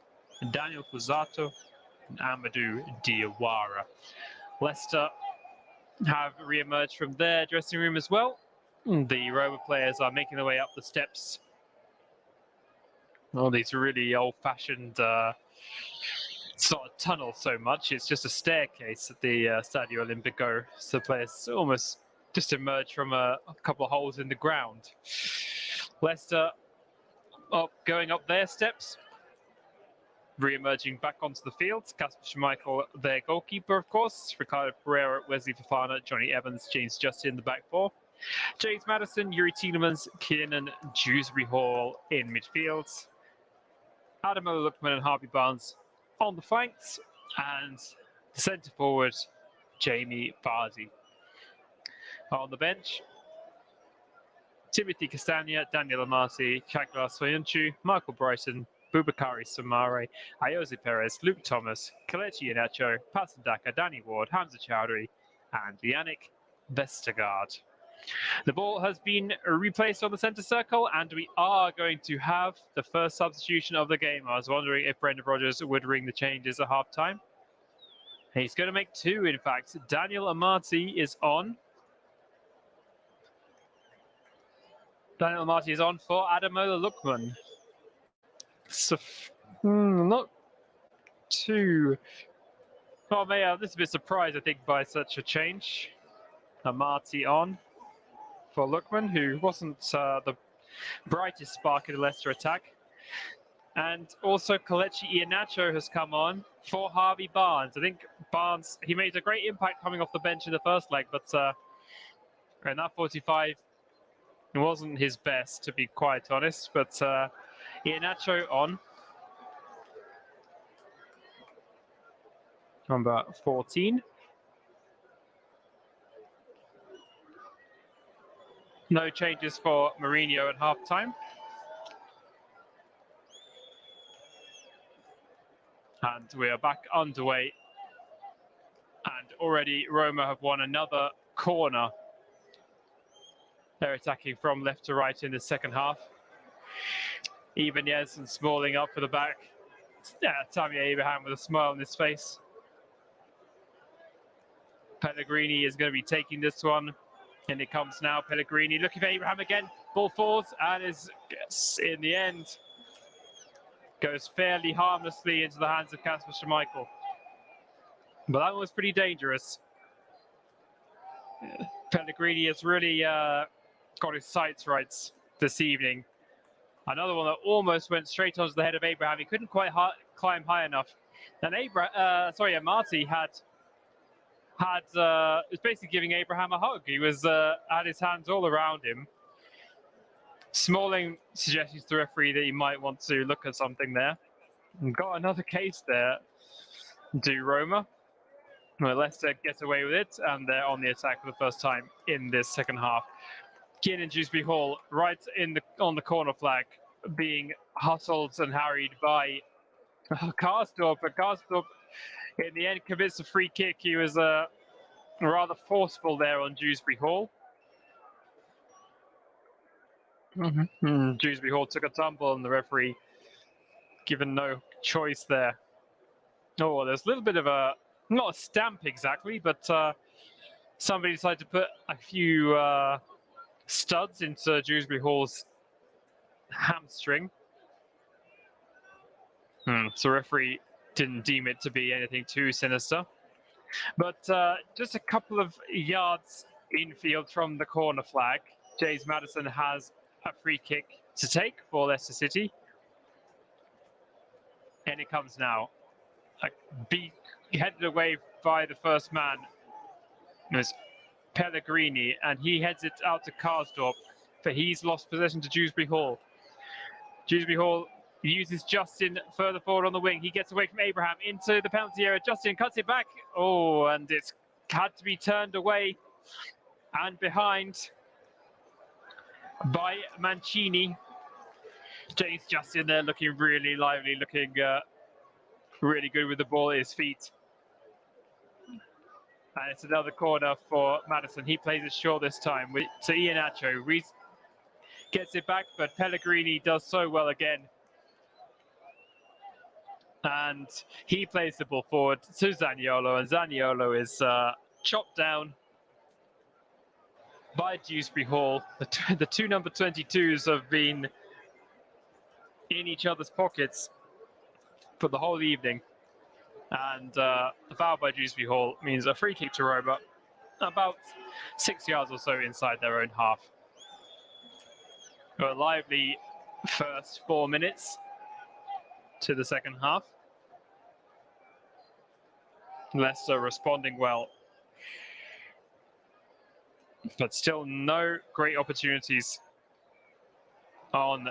Daniel Fusato, and Amadou Diawara. Leicester have re-emerged from their dressing room as well. The Roma players are making their way up the steps. All these really old-fashioned it's not a tunnel so much, it's just a staircase at the Stadio Olimpico. So the players almost just emerge from a couple of holes in the ground. Leicester going up their steps, re-emerging back onto the field. Kasper Schmeichel, their goalkeeper, of course. Ricardo Pereira, Wesley Fofana, Johnny Evans, James Justin in the back four. James Maddison, Yuri Tielemans, Kiernan Dewsbury Hall in midfield. Ademola Lookman and Harvey Barnes on the flanks, and centre forward Jamie Vardy. On the bench, Timothy Castagna, Daniel Amati, Kaglar Soyuncu, Michael Brighton, Boubakary Soumare, Ayoze Perez, Luke Thomas, Kelechi Iheanacho, Patson Daka, Danny Ward, Hamza Chowdhury, and Yannick Vestergaard. The ball has been replaced on the centre circle, and we are going to have the first substitution of the game. I was wondering if Brendan Rodgers would ring the changes at half-time. He's going to make two, in fact. Daniel Amati is on. Daniel Amati is on for Ademola Lookman. So, not too... Oh, man, I'm just a bit surprised, I think, by such a change. Amati on for Lookman, who wasn't the brightest spark in the Leicester attack. And also Kelechi Iheanacho has come on for Harvey Barnes. I think Barnes, he made a great impact coming off the bench in the first leg, but in that 45, it wasn't his best, to be quite honest. But Iheanacho on. Number 14. No changes for Mourinho at halftime. And we are back underway. And already Roma have won another corner. They're attacking from left to right in the second half. Ibanez and Smalling up for the back. Yeah, Tammy Abraham with a smile on his face. Pellegrini is going to be taking this one. And it comes now. Pellegrini looking for Abraham again. Ball falls and is, in the end, goes fairly harmlessly into the hands of Kasper Schmeichel. But that was pretty dangerous. Pellegrini has really got his sights right this evening. Another one that almost went straight onto the head of Abraham. He couldn't quite climb high enough. And Marty was basically giving Abraham a hug. He was had his hands all around him. Smalling suggests to the referee that he might want to look at something there. And got another case there. Do Roma. Well, Leicester gets away with it, and they're on the attack for the first time in this second half. Kiernan Dewsbury Hall right on the corner flag, being hustled and harried by Karsdorp. But Karsdorp, in the end, commits a free kick. He was rather forceful there on Dewsbury Hall. Dewsbury Hall took a tumble, and the referee given no choice there. Oh, there's a little bit of a, not a stamp exactly, but somebody decided to put a few studs into Dewsbury Hall's hamstring. So referee didn't deem it to be anything too sinister. But just a couple of yards infield from the corner flag, James Maddison has a free kick to take for Leicester City. And it comes now. Headed away by the first man. It was Pellegrini, and he heads it out to Karsdorp, but he's lost possession to Dewsbury Hall. Dewsbury Hall uses Justin further forward on the wing. He gets away from Abraham into the penalty area. Justin cuts it back. Oh, and it's had to be turned away and behind by Mancini. James Justin there looking really lively, looking really good with the ball at his feet. And it's another corner for Maddison. He plays it short this time to Iheanacho. Reese gets it back, but Pellegrini does so well again. And he plays the ball forward to Zaniolo, and Zaniolo is chopped down by Dewsbury Hall. The two number 22s have been in each other's pockets for the whole evening. And the foul by Dewsbury Hall means a free kick to Roma, about 6 yards or so inside their own half. A lively first 4 minutes to the second half. Leicester responding well, but still no great opportunities on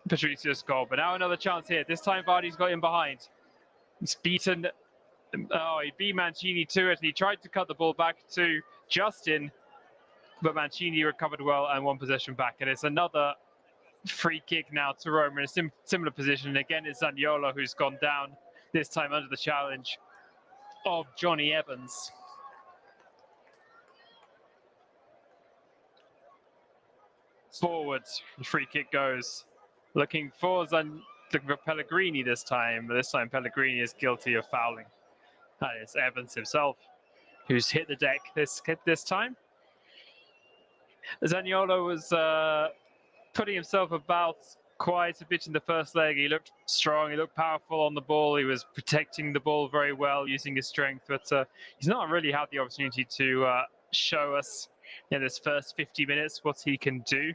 Patricio's goal. But now another chance here. This time Vardy's got in behind. He's beaten. Oh, he beat Mancini to it, and he tried to cut the ball back to Justin, but Mancini recovered well and won possession back. And it's another free kick now to Roma in a similar position. Again, it's Zaniolo who's gone down, this time under the challenge of Johnny Evans. Forward, the free kick goes. Looking for Pellegrini this time. But this time Pellegrini is guilty of fouling. That is Evans himself who's hit the deck this time. Zaniolo was putting himself about quite a bit in the first leg. He looked strong, he looked powerful on the ball, he was protecting the ball very well using his strength, but he's not really had the opportunity to show us in this first 50 minutes what he can do.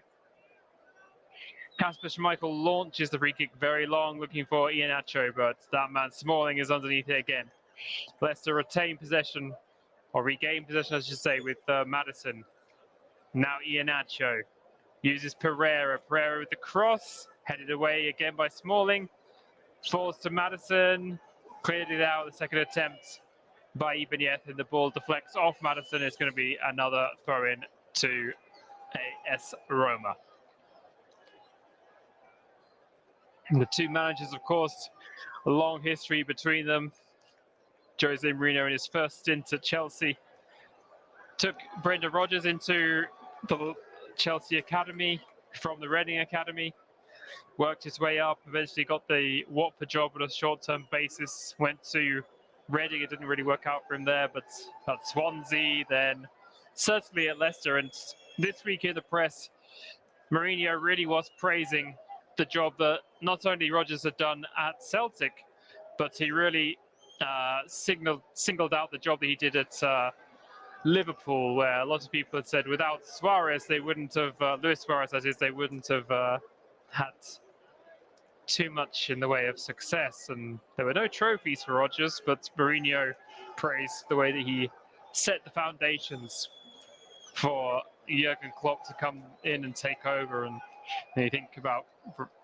Kasper Schmeichel launches the free kick very long, looking for Iheanacho, but that man Smalling is underneath it again. Leicester retain possession, or regain possession, I should say, with Maddison. Now Iheanacho uses Pereira. Pereira with the cross, headed away again by Smalling. Falls to Maddison, cleared it out. The second attempt by Ibanez, and the ball deflects off Maddison. It's going to be another throw-in to AS Roma. The two managers, of course, a long history between them. Jose Mourinho in his first stint at Chelsea took Brendan Rodgers into the Chelsea Academy from the Reading Academy, worked his way up, eventually got the Watford job on a short-term basis, went to Reading. It didn't really work out for him there, but at Swansea, then certainly at Leicester. And this week in the press, Mourinho really was praising the job that not only Rodgers had done at Celtic, but he really singled out the job that he did at Liverpool, where a lot of people had said without Suarez, they wouldn't have, Luis Suarez that is, they wouldn't have had too much in the way of success. And there were no trophies for Rodgers, but Mourinho praised the way that he set the foundations for Jurgen Klopp to come in and take over. And you think about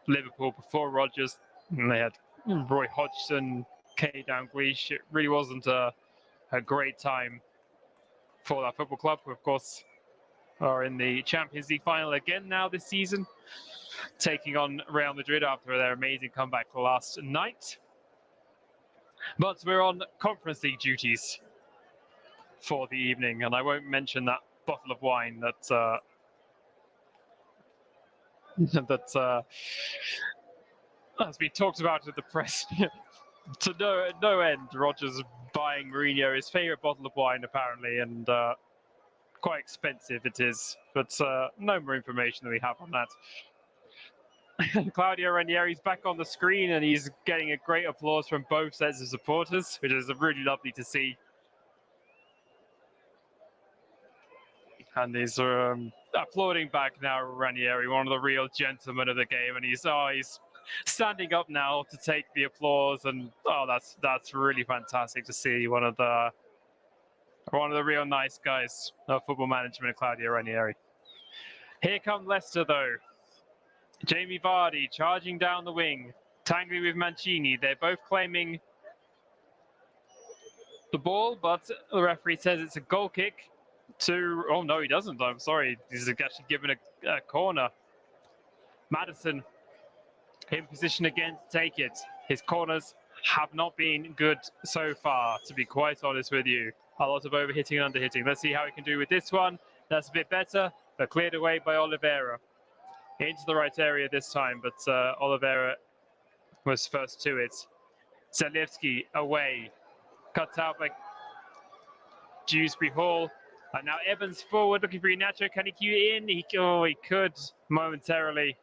Liverpool before Rodgers, and they had Roy Hodgson, Kenny Dalglish. It really wasn't a great time for that football club, who of course are in the Champions League final again now this season, taking on Real Madrid after their amazing comeback last night. But we're on Conference League duties for the evening, and I won't mention that bottle of wine that has been talked about in the press to no end. Rodgers buying Mourinho his favourite bottle of wine, apparently, and quite expensive it is, but no more information than we have on that. Claudio Ranieri's back on the screen, and he's getting a great applause from both sets of supporters, which is really lovely to see. And he's applauding back now, Ranieri, one of the real gentlemen of the game, and he's standing up now to take the applause, and that's really fantastic to see. One of the real nice guys of football management, Claudio Ranieri. Here come Leicester, though. Jamie Vardy charging down the wing, tangling with Mancini. They're both claiming the ball, but the referee says it's a goal kick to... Oh, no, he doesn't. I'm sorry. He's actually given a corner. Maddison in position again to take it. His corners have not been good so far, to be quite honest with you. A lot of overhitting and underhitting. Let's see how he can do with this one. That's a bit better, but cleared away by Oliveira. Into the right area this time, but Oliveira was first to it. Zalewski away. Cut out by Dewsbury Hall. And now Evans forward, looking for Iheanacho. Can he cue in? He could momentarily,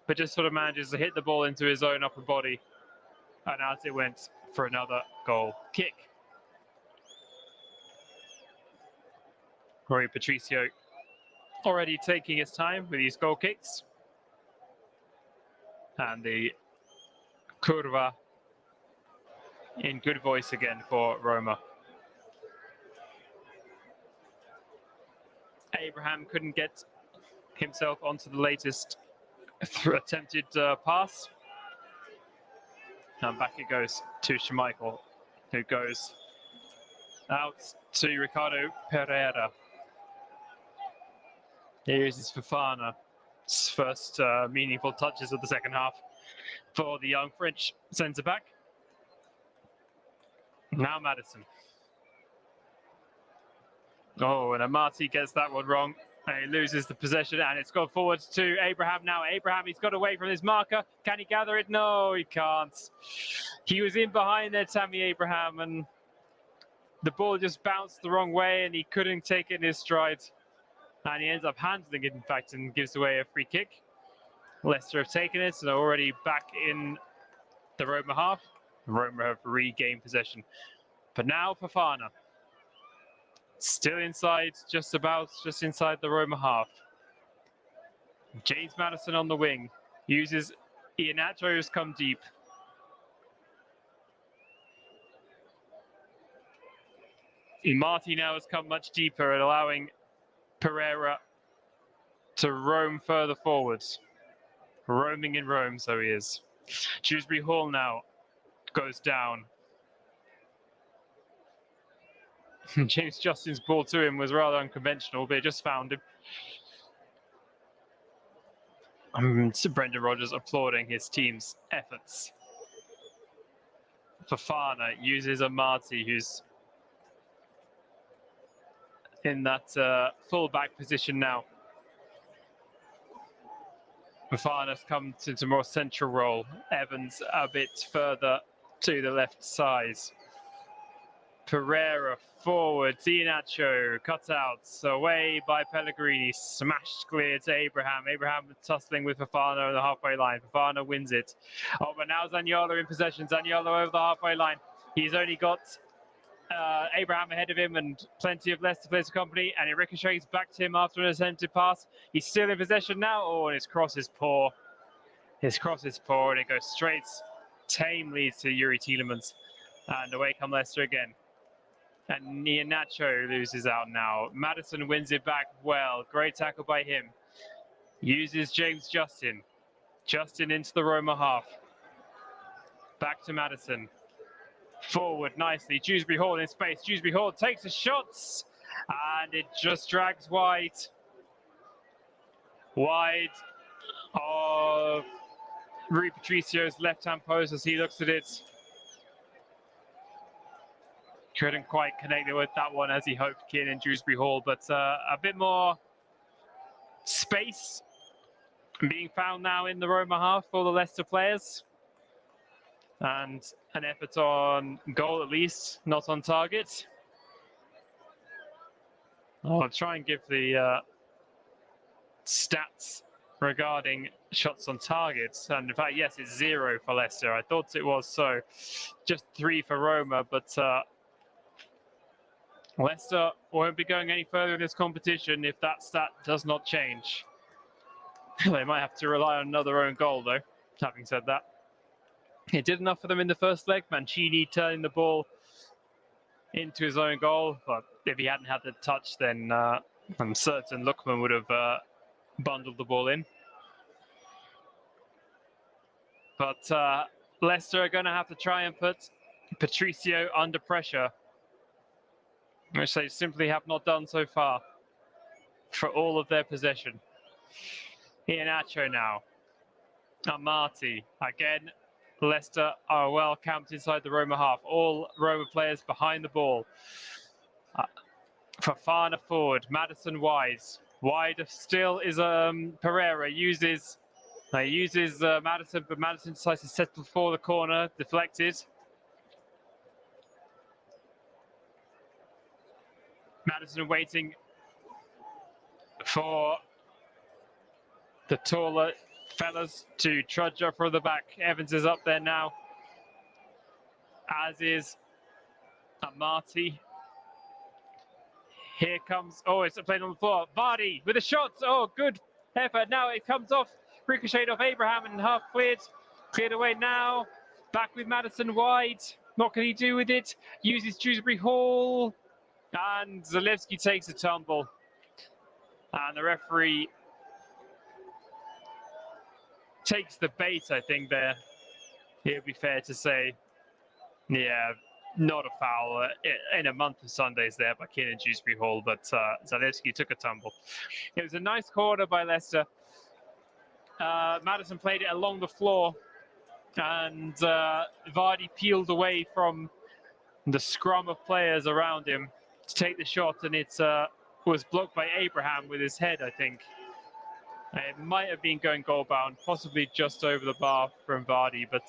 but just sort of manages to hit the ball into his own upper body. And out it went for another goal kick. Rui Patricio already taking his time with these goal kicks. And the curva in good voice again for Roma. Abraham couldn't get himself onto the latest attempted pass. And back it goes to Schmeichel, who goes out to Ricardo Pereira. Here's his Fofana's first meaningful touches of the second half for the young French centre-back. Now Maddison. Oh, and Amati gets that one wrong. And he loses the possession, and it's gone forward to Abraham now. Abraham, he's got away from his marker. Can he gather it? No, he can't. He was in behind there, Tammy Abraham, and the ball just bounced the wrong way, and he couldn't take it in his stride. And he ends up handling it, in fact, and gives away a free kick. Leicester have taken it, and are already back in the Roma half. Roma have regained possession. But now Fofana. Still inside, just inside the Roma half. James Maddison on the wing. Uses Iheanacho, who's come deep. Marty now has come much deeper, allowing Pereira to roam further forwards. Roaming in Rome, so he is. Dewsbury Hall now goes down. James Justin's ball to him was rather unconventional, but it just found him. Brendan Rodgers applauding his team's efforts. Fofana uses Amati, who's in that full-back position now. Fofana's come into a more central role. Evans a bit further to the left side. Pereira forward, Iheanacho cut out, away by Pellegrini, smashed clear to Abraham. Abraham tussling with Fofana on the halfway line. Fofana wins it. Oh, but now Zaniolo in possession. Zaniolo over the halfway line. He's only got Abraham ahead of him and plenty of Leicester players to company, and it ricochets back to him after an attempted pass. He's still in possession now. Oh, and his cross is poor. His cross is poor, and it goes straight tamely to Yuri Tielemans. And away come Leicester again. And Iheanacho loses out now. Maddison wins it back well. Great tackle by him. Uses James Justin. Justin into the Roma half. Back to Maddison. Forward nicely. Dewsbury Hall in space. Dewsbury Hall takes the shots. And it just drags wide. Wide of Rui Patricio's left-hand post as he looks at it. Couldn't quite connect with that one as he hoped, Kiernan Dewsbury Hall, but a bit more space being found now in the Roma half for the Leicester players. And an effort on goal at least, not on target. I'll try and give the stats regarding shots on targets. And in fact, yes, it's 0 for Leicester. I thought it was so. Just 3 for Roma, but Leicester won't be going any further in this competition if that stat does not change. They might have to rely on another own goal, though, having said that. It did enough for them in the first leg. Mancini turning the ball into his own goal. But if he hadn't had the touch, then I'm certain Lookman would have bundled the ball in. But Leicester are going to have to try and put Patricio under pressure, which they simply have not done so far for all of their possession. Iheanacho now. Amati. Again, Leicester are well camped inside the Roma half. All Roma players behind the ball. Fofana forward. Maddison wide. Wide still is Pereira. Uses Maddison, but Maddison decides to settle for the corner. Deflected. Maddison waiting for the taller fellas to trudge up from the back. Evans is up there now, as is Amati. Here comes, oh, it's played on the floor. Vardy with a shot. Oh, good effort. Now it comes off, ricocheted off Abraham and half cleared. Cleared away now. Back with Maddison wide. What can he do with it? Uses Dewsbury Hall. And Zalewski takes a tumble. And the referee takes the bait, I think, there. It would be fair to say. Yeah, not a foul in a month of Sundays there by Kiernan Dewsbury Hall, but Zalewski took a tumble. It was a nice corner by Leicester. Maddison played it along the floor, and Vardy peeled away from the scrum of players around him to take the shot, and it was blocked by Abraham with his head, I think. It might have been going goal bound, possibly just over the bar from Vardy, but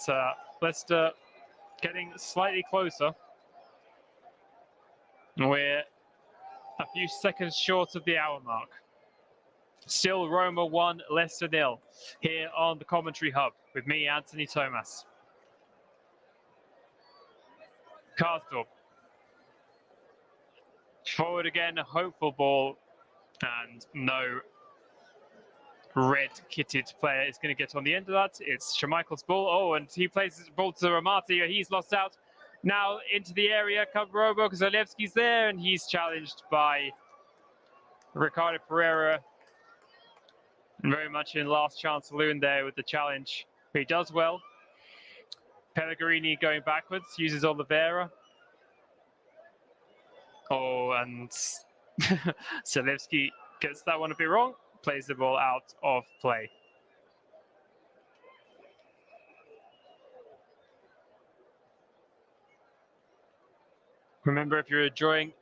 Leicester getting slightly closer. We're a few seconds short of the hour mark. Still Roma 1, Leicester 0 here on the commentary hub with me, Anthony Thomas. Karsdorp. Forward again, a hopeful ball, and no red-kitted player is going to get on the end of that. It's Schmeichel's ball. Oh, and he plays his ball to Ramati. He's lost out. Now into the area, Robo, because Zalewski's there, and he's challenged by Ricardo Pereira. Very much in last chance saloon there with the challenge. He does well. Pellegrini going backwards, uses Oliveira. Oh, and Zalewski gets that one a bit wrong, plays the ball out of play. Remember, if you're enjoying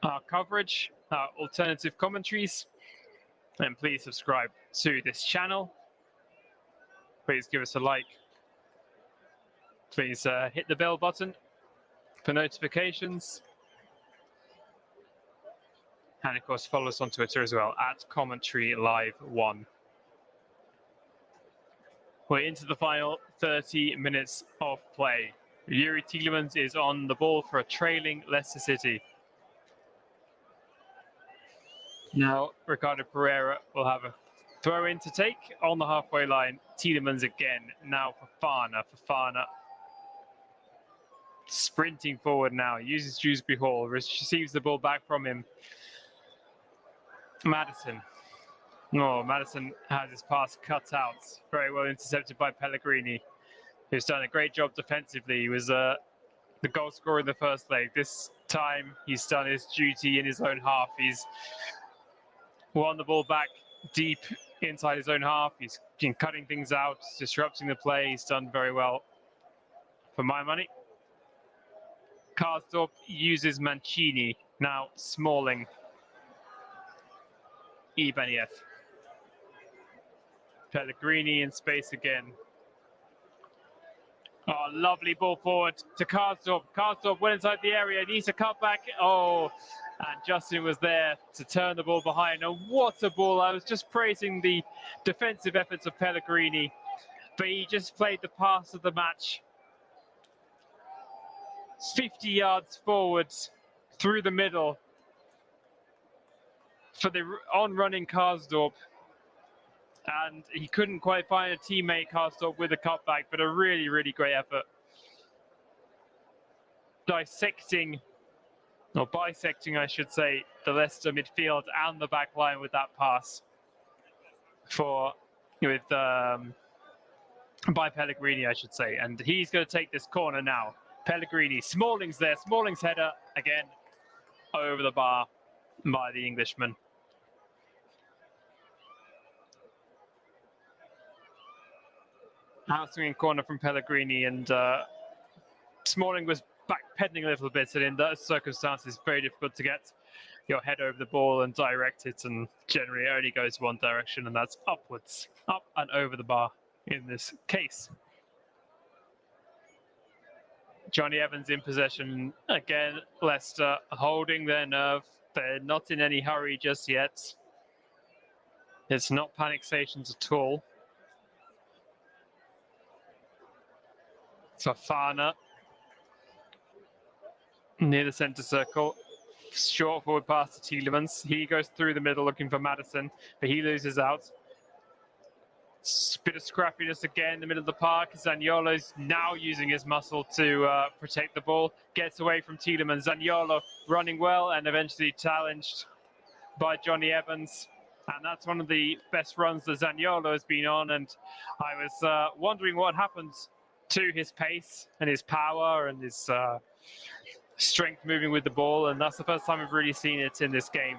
our coverage, our alternative commentaries, then please subscribe to this channel. Please give us a like. Please hit the bell button for notifications. And of course, follow us on Twitter as well, @CommentaryLive1. We're into the final 30 minutes of play. Yuri Tielemans is on the ball for a trailing Leicester City. Now, Ricardo Pereira will have a throw in to take on the halfway line. Tielemans again. Now for Fana. Sprinting forward now. Uses Dewsbury Hall. Receives the ball back from him. Maddison. No, Maddison has his pass cut out. Very well intercepted by Pellegrini, who's done a great job defensively. He was the goal scorer in the first leg. This time, he's done his duty in his own half. He's won the ball back deep inside his own half. He's been cutting things out, disrupting the play. He's done very well for my money. Karsdorp uses Mancini. Now Smalling. Ibaniev. Pellegrini in space again. Oh, lovely ball forward to Karsdorp. Karsdorp went inside the area, needs a cut back. Oh, and Justin was there to turn the ball behind. And what a ball. I was just praising the defensive efforts of Pellegrini, but he just played the pass of the match. 50 yards forward through the middle for the on-running Karsdorp. And he couldn't quite find a teammate, Karsdorp, with a cutback, but a really, really great effort. Bisecting, I should say, the Leicester midfield and the back line with that pass by Pellegrini, I should say. And he's going to take this corner now. Pellegrini, Smalling's there. Smalling's header, again, over the bar by the Englishman. Out-swinging corner from Pellegrini, and Smalling was backpedaling a little bit, and in those circumstances, it's very difficult to get your head over the ball and direct it, and generally it only goes one direction, and that's upwards, up and over the bar in this case. Johnny Evans in possession again. Leicester holding their nerve. They're not in any hurry just yet. It's not panic stations at all. Fafana near the centre circle. Short forward pass to Tielemans. He goes through the middle looking for Maddison, but he loses out. Bit of scrappiness again in the middle of the park. Zaniolo's now using his muscle to protect the ball. Gets away from Tielemans. Zaniolo running well and eventually challenged by Johnny Evans. And that's one of the best runs that Zaniolo has been on. And I was wondering what happened to his pace and his power and his strength moving with the ball. And that's the first time we've really seen it in this game.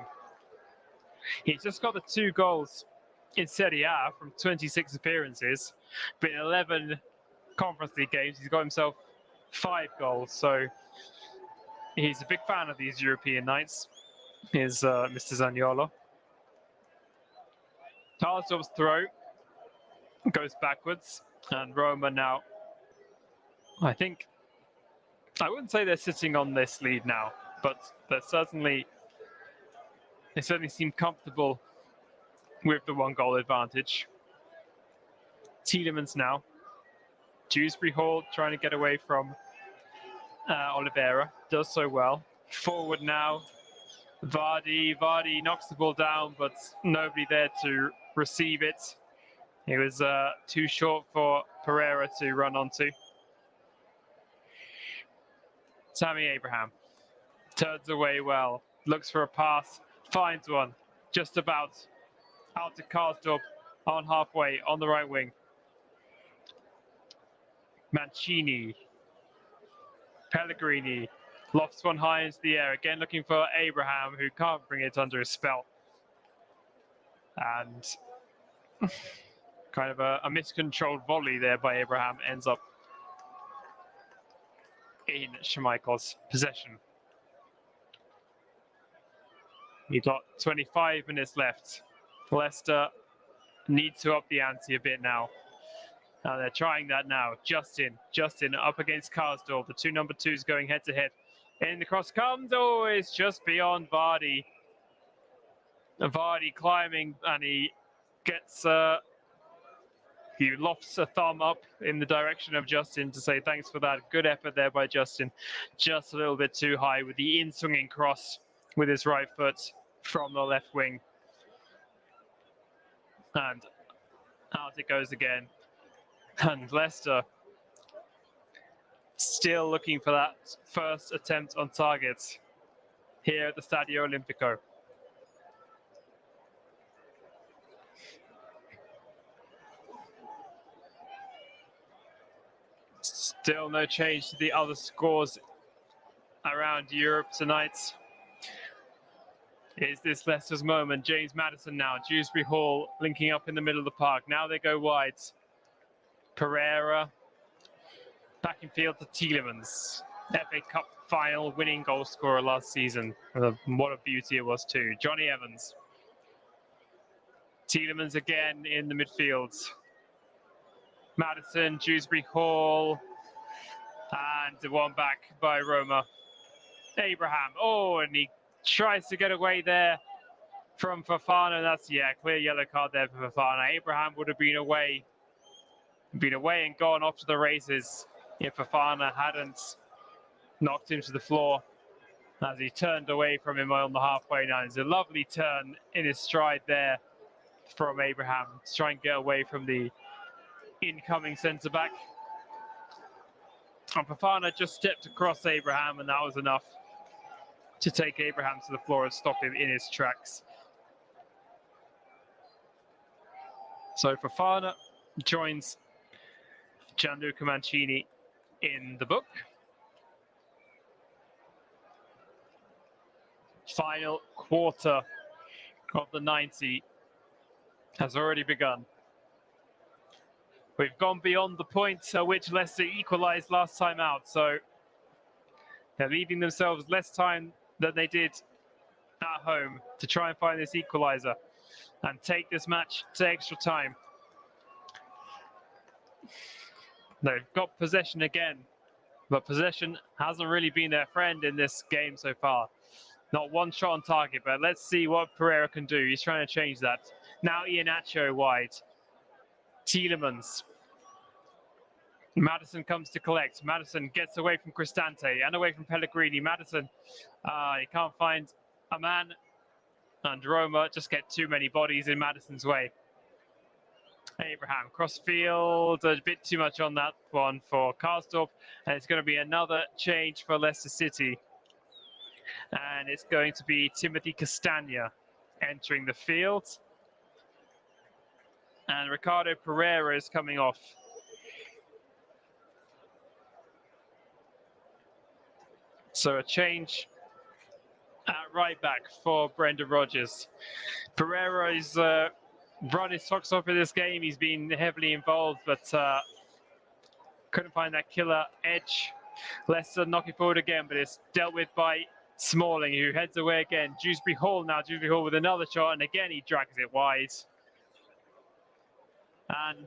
He's just got the 2 goals in Serie A from 26 appearances, but in 11 Conference League games, he's got himself 5 goals. So he's a big fan of these European nights, is Mr. Zaniolo. Karsdorp's throw goes backwards, and Roma now, I wouldn't say they're sitting on this lead now, but they certainly seem comfortable with the 1-goal advantage. Tielemans now. Dewsbury Hall trying to get away from Oliveira. Does so well. Forward now. Vardy knocks the ball down, but nobody there to receive it. It was too short for Pereira to run onto. Tammy Abraham turns away well, looks for a pass, finds one, just about out to Karsdorp on halfway on the right wing. Mancini, Pellegrini lofts one high into the air, again looking for Abraham, who can't bring it under his spell. And kind of a miscontrolled volley there by Abraham ends up in Schmeichel's possession. You've got 25 minutes left. Leicester need to up the ante a bit now. They're trying that now. Justin up against Karsdorp. The two number twos going head to head. In the cross comes. Oh, it's just beyond Vardy. Vardy climbing, and he gets he lofts a thumb up in the direction of Justin to say thanks for that. Good effort there by Justin. Just a little bit too high with the in-swinging cross with his right foot from the left wing. And out it goes again. And Leicester still looking for that first attempt on target here at the Stadio Olimpico. Still no change to the other scores around Europe tonight. Is this Leicester's moment? James Maddison now, Dewsbury Hall linking up in the middle of the park. Now they go wide. Pereira back in field to Tielemans. FA Cup final winning goal scorer last season. What a beauty it was too. Johnny Evans. Tielemans again in the midfield. Maddison, Dewsbury Hall, and the one back by Roma. Abraham, oh, and he tries to get away there from Fofana. That's, yeah, clear yellow card there for Fofana. Abraham would have been away and gone off to the races if Fofana hadn't knocked him to the floor as he turned away from him on the halfway line. It's a lovely turn in his stride there from Abraham to try and get away from the incoming centre-back. And Fofana just stepped across Abraham, and that was enough to take Abraham to the floor and stop him in his tracks. So Fofana joins Gianluca Mancini in the book. Final quarter of the 90 has already begun. We've gone beyond the point at which Leicester equalised last time out, so they're leaving themselves less time than they did at home to try and find this equaliser and take this match to extra time. They've got possession again, but possession hasn't really been their friend in this game so far. Not one shot on target, but let's see what Pereira can do. He's trying to change that. Now Iheanacho wide. Tielemans. Maddison comes to collect. Maddison gets away from Cristante and away from Pellegrini. Maddison, he can't find a man. And Roma just get too many bodies in Maddison's way. Abraham, crossfield, a bit too much on that one for Karsdorp. And it's going to be another change for Leicester City. And it's going to be Timothy Castagna entering the field. And Ricardo Pereira is coming off. So a change at right back for Brendan Rodgers. Pereira is run his socks off in this game. He's been heavily involved, but couldn't find that killer edge. Leicester knocking forward again, but it's dealt with by Smalling, who heads away again. Dewsbury Hall now. Dewsbury Hall with another shot, and again he drags it wide. And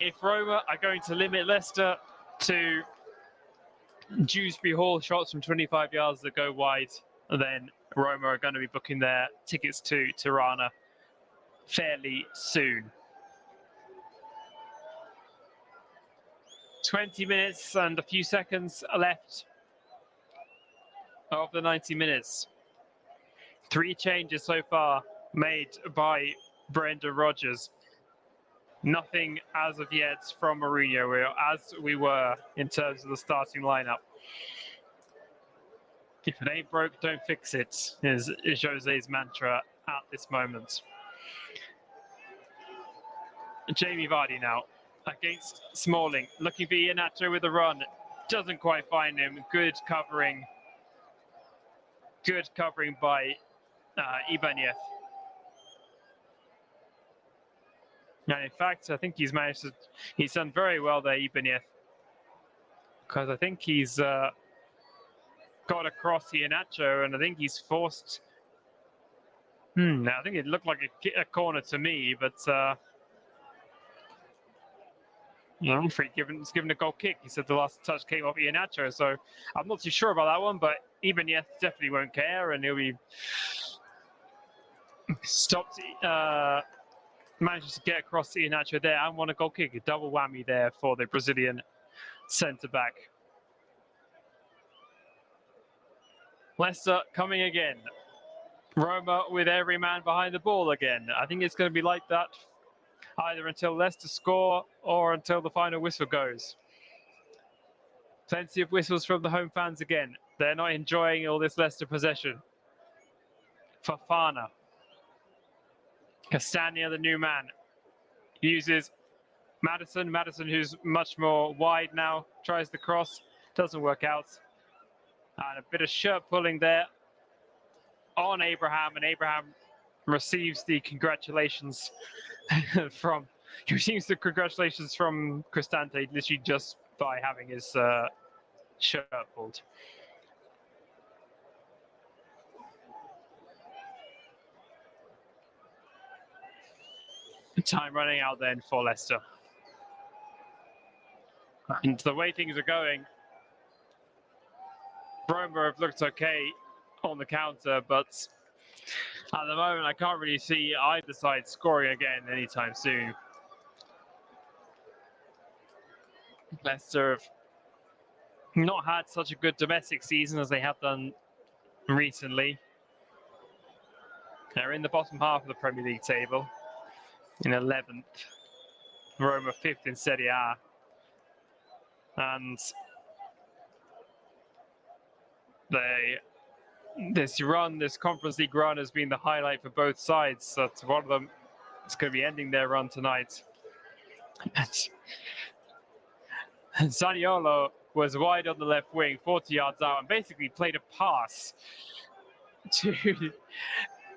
if Roma are going to limit Leicester to Dewsbury Hall shots from 25 yards that go wide, then Roma are going to be booking their tickets to Tirana fairly soon. 20 minutes and a few seconds left of the 90 minutes. 3 changes so far made by Brendan Rodgers. Nothing as of yet from Mourinho, as we were in terms of the starting lineup. If it ain't broke, don't fix it, is Jose's mantra at this moment. Jamie Vardy now against Smalling, looking for Iheanacho with a run. Doesn't quite find him. Good covering by Ibanez. And in fact, I think he's done very well there, Ibanez. Because I think he's got across Iheanacho, and I think he's forced. I think it looked like a corner to me, but Humphrey given a goal kick. He said the last touch came off Iheanacho, so I'm not too sure about that one, but Ibanez definitely won't care, and he'll be stopped. Manages to get across Iheanacho there and won a goal kick. A double whammy there for the Brazilian centre-back. Leicester coming again. Roma with every man behind the ball again. I think it's going to be like that either until Leicester score or until the final whistle goes. Plenty of whistles from the home fans again. They're not enjoying all this Leicester possession. Fofana. Castagna, the new man, uses Maddison. Maddison, who's much more wide now, tries the cross. Doesn't work out. And a bit of shirt pulling there on Abraham, and Abraham receives the congratulations from Cristante literally just by having his shirt pulled. Time running out then for Leicester. And the way things are going, Roma have looked okay on the counter, but at the moment I can't really see either side scoring again anytime soon. Leicester have not had such a good domestic season as they have done recently. They're in the bottom half of the Premier League table, in 11th. Roma 5th in Serie A. And this Conference League run has been the highlight for both sides. So one of them is going to be ending their run tonight. And Zaniolo was wide on the left wing, 40 yards out, and basically played a pass to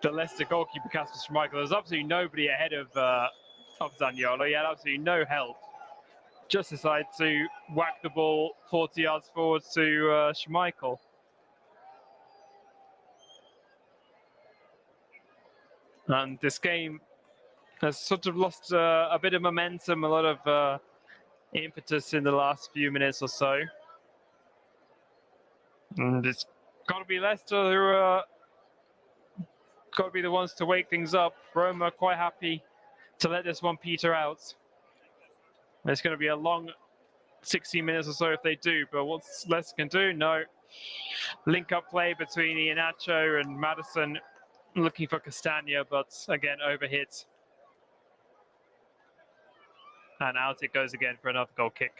the Leicester goalkeeper, Kasper Schmeichel. There was absolutely nobody ahead of Zaniolo. He had absolutely no help. Just decided to whack the ball 40 yards forward to Schmeichel. And this game has sort of lost a bit of momentum, a lot of impetus in the last few minutes or so. And it's got to be Leicester who are got to be the ones to wake things up. Roma are quite happy to let this one peter out. It's going to be a long 60 minutes or so if they do, but what Leicester can do, no. Link-up play between Iheanacho and Maddison, looking for Castagna, but again, overhit. And out it goes again for another goal kick.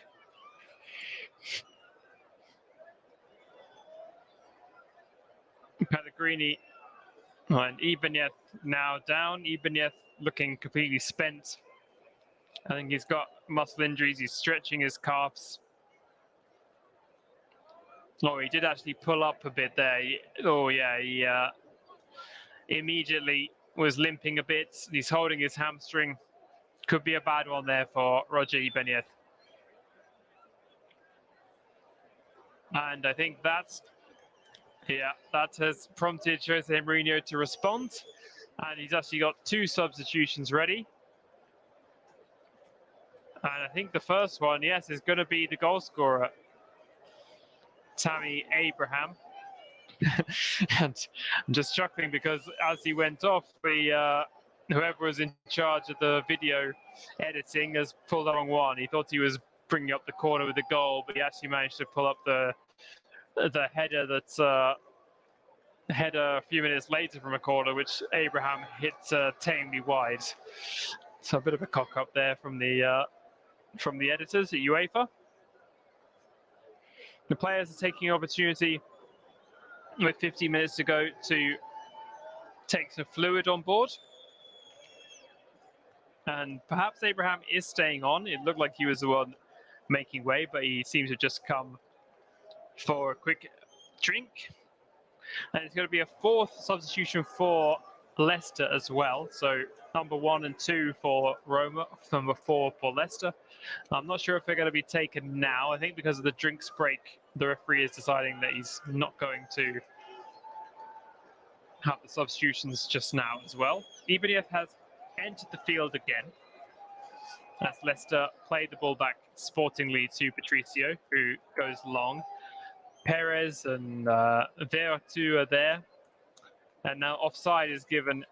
Pellegrini and Ibanez now down. Ibanez looking completely spent. I think he's got muscle injuries. He's stretching his calves. Oh, he did actually pull up a bit there. He immediately was limping a bit. He's holding his hamstring. Could be a bad one there for Roger Ibanez. And I think that has prompted Jose Mourinho to respond. And he's actually got 2 substitutions ready. And I think the first one, yes, is going to be the goal scorer, Tammy Abraham. And I'm just chuckling because as he went off, whoever was in charge of the video editing has pulled the wrong one. He thought he was bringing up the corner with the goal, but he actually managed to pull up the header that header a few minutes later from a corner, which Abraham hit tamely wide. So a bit of a cock up there from the editors at UEFA. The players are taking opportunity with 15 minutes to go to take some fluid on board. And perhaps Abraham is staying on. It looked like he was the one making way, but he seems to just come for a quick drink. And it's going to be a fourth substitution for Leicester as well. So number 1 and 2 for Roma, number 4 for Leicester. I'm not sure if they're going to be taken now. I think because of the drinks break, the referee is deciding that he's not going to have the substitutions just now as well. Ibanez has entered the field again as Leicester played the ball back sportingly to Patricio, who goes long. Perez and Vertu are there. And now offside is given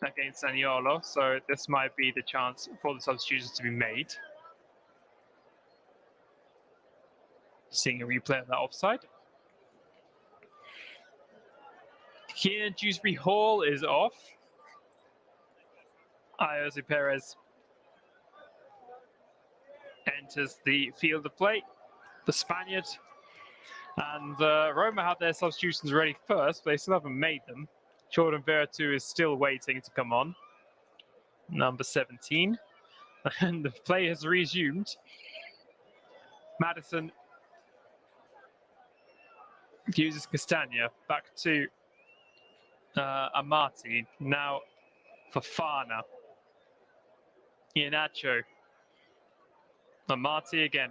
against Zaniolo, so this might be the chance for the substitutions to be made. Seeing a replay of that offside. Here, Dewsbury Hall is off. Jose Perez enters the field of play, the Spaniard. And Roma had their substitutions ready first, but they still haven't made them. Jordan Vertu is still waiting to come on, number 17. And the play has resumed. Madison uses Castagna back to Amati. Now Fofana. Iheanacho. Amati again.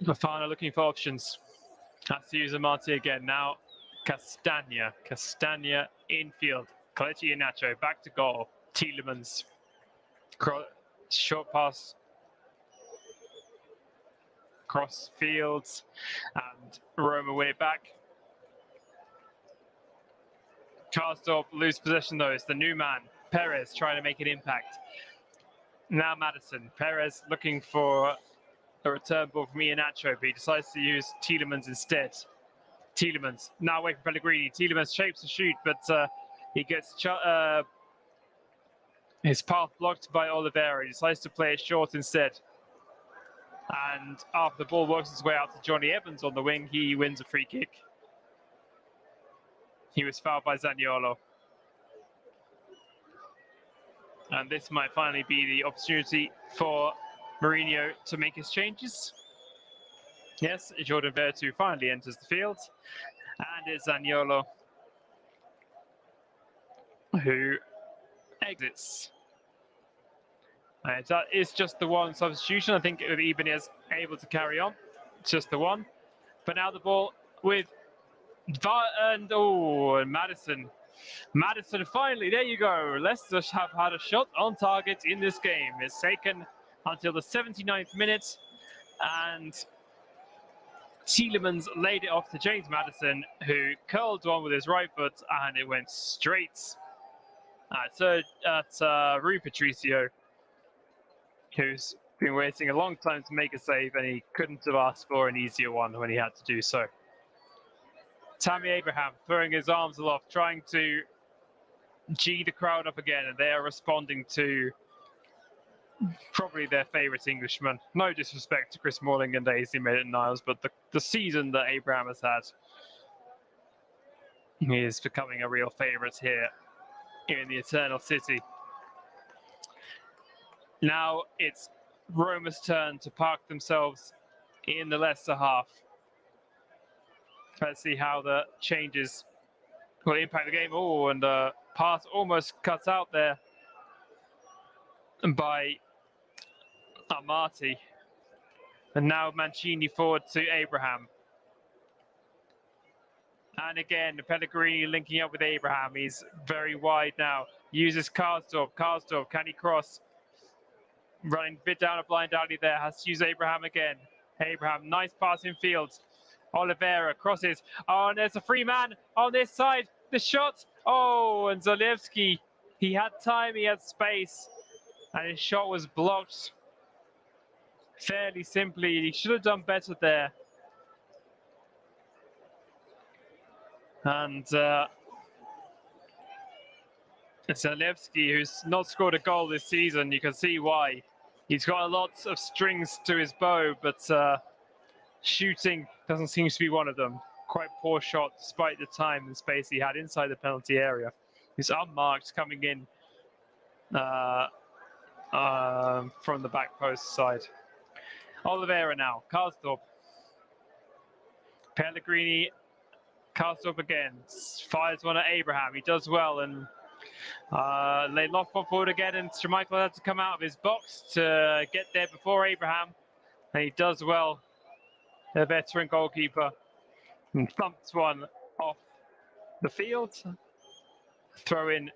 Fofana looking for options. Has to use Amati again. Now Castagna. Castagna infield. Kelechi Iheanacho back to goal. Tielemans. Short pass. Cross fields. And Roma win it back. Karsdorp lose possession though. It's the new man. Perez trying to make an impact. Now Madison. Perez looking for a return ball from Iheanacho, but he decides to use Tielemans instead. Tielemans now away from Pellegrini. Tielemans shapes to shoot, but he gets his path blocked by Oliveira. He decides to play it short instead. And after the ball works its way out to Johnny Evans on the wing, he wins a free kick. He was fouled by Zaniolo. And this might finally be the opportunity for Mourinho to make his changes. Yes, Jordan Vertu finally enters the field. And it's Zaniolo who exits. And that is just the one substitution. I think with Ibanez able to carry on. It's just the one. But now the ball with and Madison. Madison finally, there you go. Leicester have had a shot on target in this game. It's taken until the 79th minute, and Tielemans laid it off to James Madison, who curled one with his right foot, and it went straight at Rui Patricio, who's been waiting a long time to make a save, and he couldn't have asked for an easier one when he had to do so. Tammy Abraham throwing his arms aloft, trying to G the crowd up again, and they are responding to probably their favourite Englishman. No disrespect to Chris Smalling and Daisy Maitland-Niles, but the season that Abraham has had, he is becoming a real favourite here in the Eternal City. Now it's Roma's turn to park themselves in the Leicester half. Let's see how the changes will impact the game. Oh, and the pass almost cut out there by Amati. And now Mancini forward to Abraham. And again, Pellegrini linking up with Abraham. He's very wide now. Uses Karsdorp. Karsdorp, can he cross? Running a bit down a blind alley there. Has to use Abraham again. Abraham, nice pass in field. Oliveira crosses. Oh, and there's a free man on this side. The shot. Oh, and Zalewski. He had time, he had space. And his shot was blocked. fairly simply. He should have done better there. And Zalewski, who's not scored a goal this season, you can see why. He's got a lot of strings to his bow, but shooting doesn't seem to be one of them. Quite poor shot despite the time and space he had inside the penalty area. He's unmarked coming in from the back post side. Oliveira now, Karsdorp. Pellegrini, Karsdorp again, fires one at Abraham. He does well, and they lock one forward again, and Schmeichel had to come out of his box to get there before Abraham, and he does well. The veteran goalkeeper and thumps one off the field. Throw in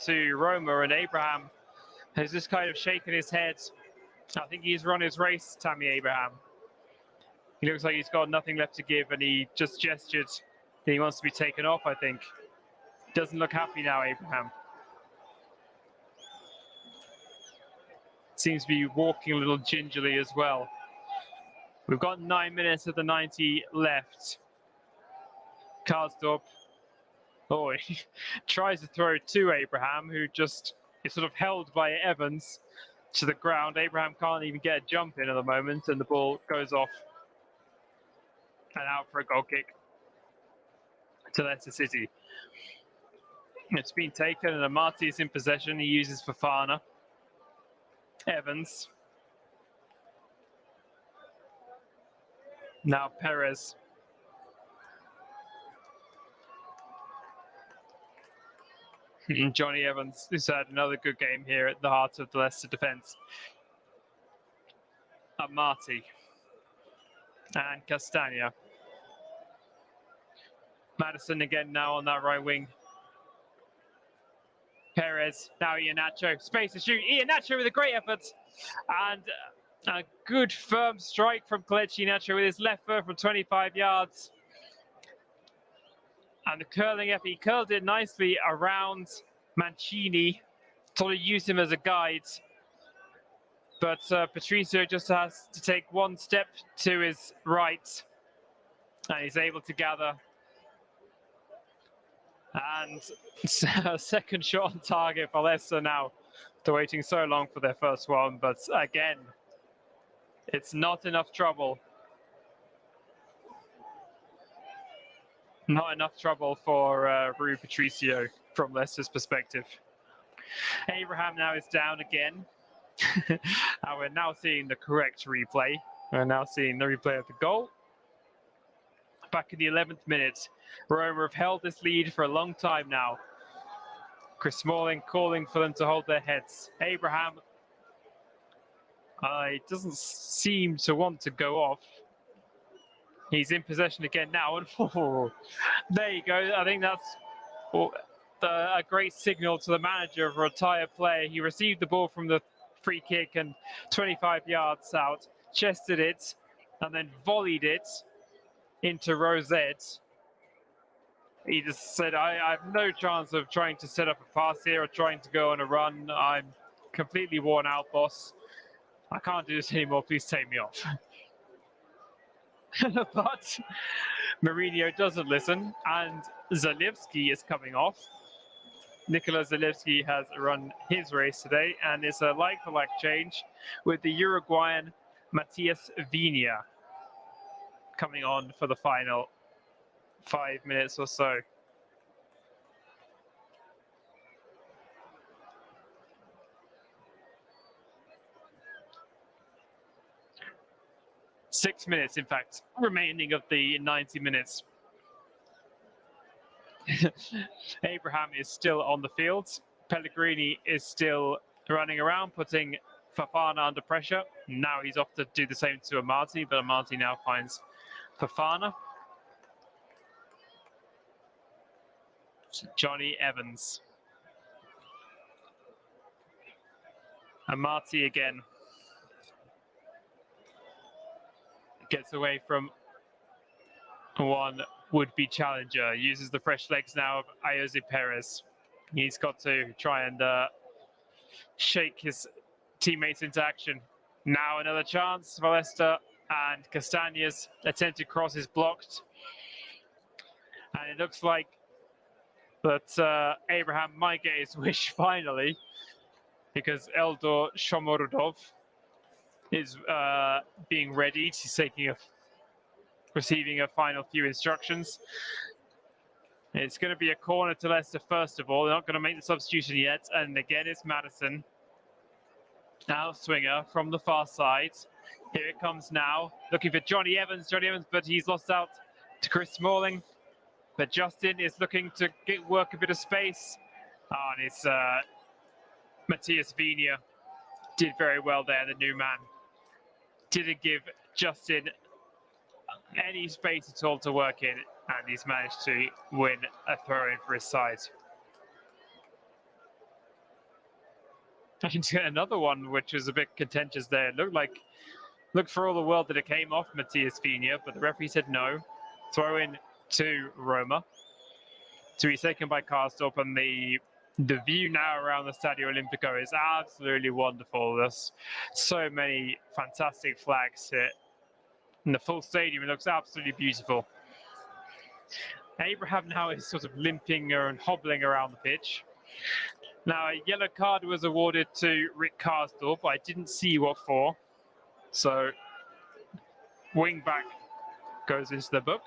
to Roma, and Abraham has just kind of shaken his head. I think he's run his race, Tammy Abraham. He looks like he's got nothing left to give, and he just gestured that he wants to be taken off, I think. Doesn't look happy now, Abraham. Seems to be walking a little gingerly as well. We've got 9 minutes of the 90 left. Karsdorp. Oh, he tries to throw to Abraham, who just is sort of held by Evans to the ground. Abraham can't even get a jump in at the moment, and the ball goes off and out for a goal kick to Leicester City. It's been taken, and Amati is in possession. He uses Fofana. Evans. Now Perez. Johnny Evans, who's had another good game here at the heart of the Leicester defence. Amati. And Castagna. Madison again now on that right wing. Perez, now Iheanacho, space to shoot. Iheanacho with a great effort. And a good firm strike from Kelechi Iheanacho with his left foot from 25 yards. And the curling effort, he curled it nicely around Mancini, sort of used him as a guide. But Patricio just has to take one step to his right, and he's able to gather. And a second shot on target for Leicester now. They're waiting so long for their first one, but again, it's not enough trouble. Not enough trouble for Rui Patricio from Leicester's perspective. Abraham now is down again. And we're now seeing the correct replay. We're now seeing the replay of the goal. Back in the 11th minute, Roma have held this lead for a long time now. Chris Smalling calling for them to hold their heads. Abraham doesn't seem to want to go off. He's in possession again now, and there you go. I think that's a great signal to the manager of a retired player. He received the ball from the free kick and 25 yards out, chested it, and then volleyed it into Rosette. He just said, I have no chance of trying to set up a pass here or trying to go on a run. I'm completely worn out, boss. I can't do this anymore. Please take me off. But Mourinho doesn't listen, and Zalewski is coming off. Nikola Zalewski has run his race today, and it's a like-for-like change with the Uruguayan Matias Viña coming on for the final 5 minutes or so. Six minutes, in fact, remaining of the 90 minutes. Abraham is still on the field. Pellegrini is still running around, putting Fofana under pressure. Now he's off to do the same to Amati, but Amati now finds Fofana. Johnny Evans. Amati again. Gets away from one would-be challenger. Uses the fresh legs now of Ayoze Perez. He's got to try and shake his teammates into action. Now another chance for Leicester, and Castaña's attempted cross is blocked. And it looks like that Abraham might get his wish finally, because Eldor Shomurodov is being readied. He's receiving a final few instructions. It's going to be a corner to Leicester first of all. They're not going to make the substitution yet. And again, it's Madison. Now swinger from the far side. Here it comes now. Looking for Johnny Evans, but he's lost out to Chris Smalling. But Justin is looking to work a bit of space. And it's Matthias Vinia did very well there, the new man. Didn't give Justin any space at all to work in, and he's managed to win a throw-in for his side. And another one which was a bit contentious there. Looked for all the world that it came off Matthias Vinia, but the referee said no. Throw in to Roma. To be taken by Karsdorp, and the view now around the Stadio Olimpico is absolutely wonderful. There's so many fantastic flags here. And the full stadium, it looks absolutely beautiful. Abraham now is sort of limping and hobbling around the pitch. Now, a yellow card was awarded to Rick Karsdorp, but I didn't see what for. So, wing back goes into the book.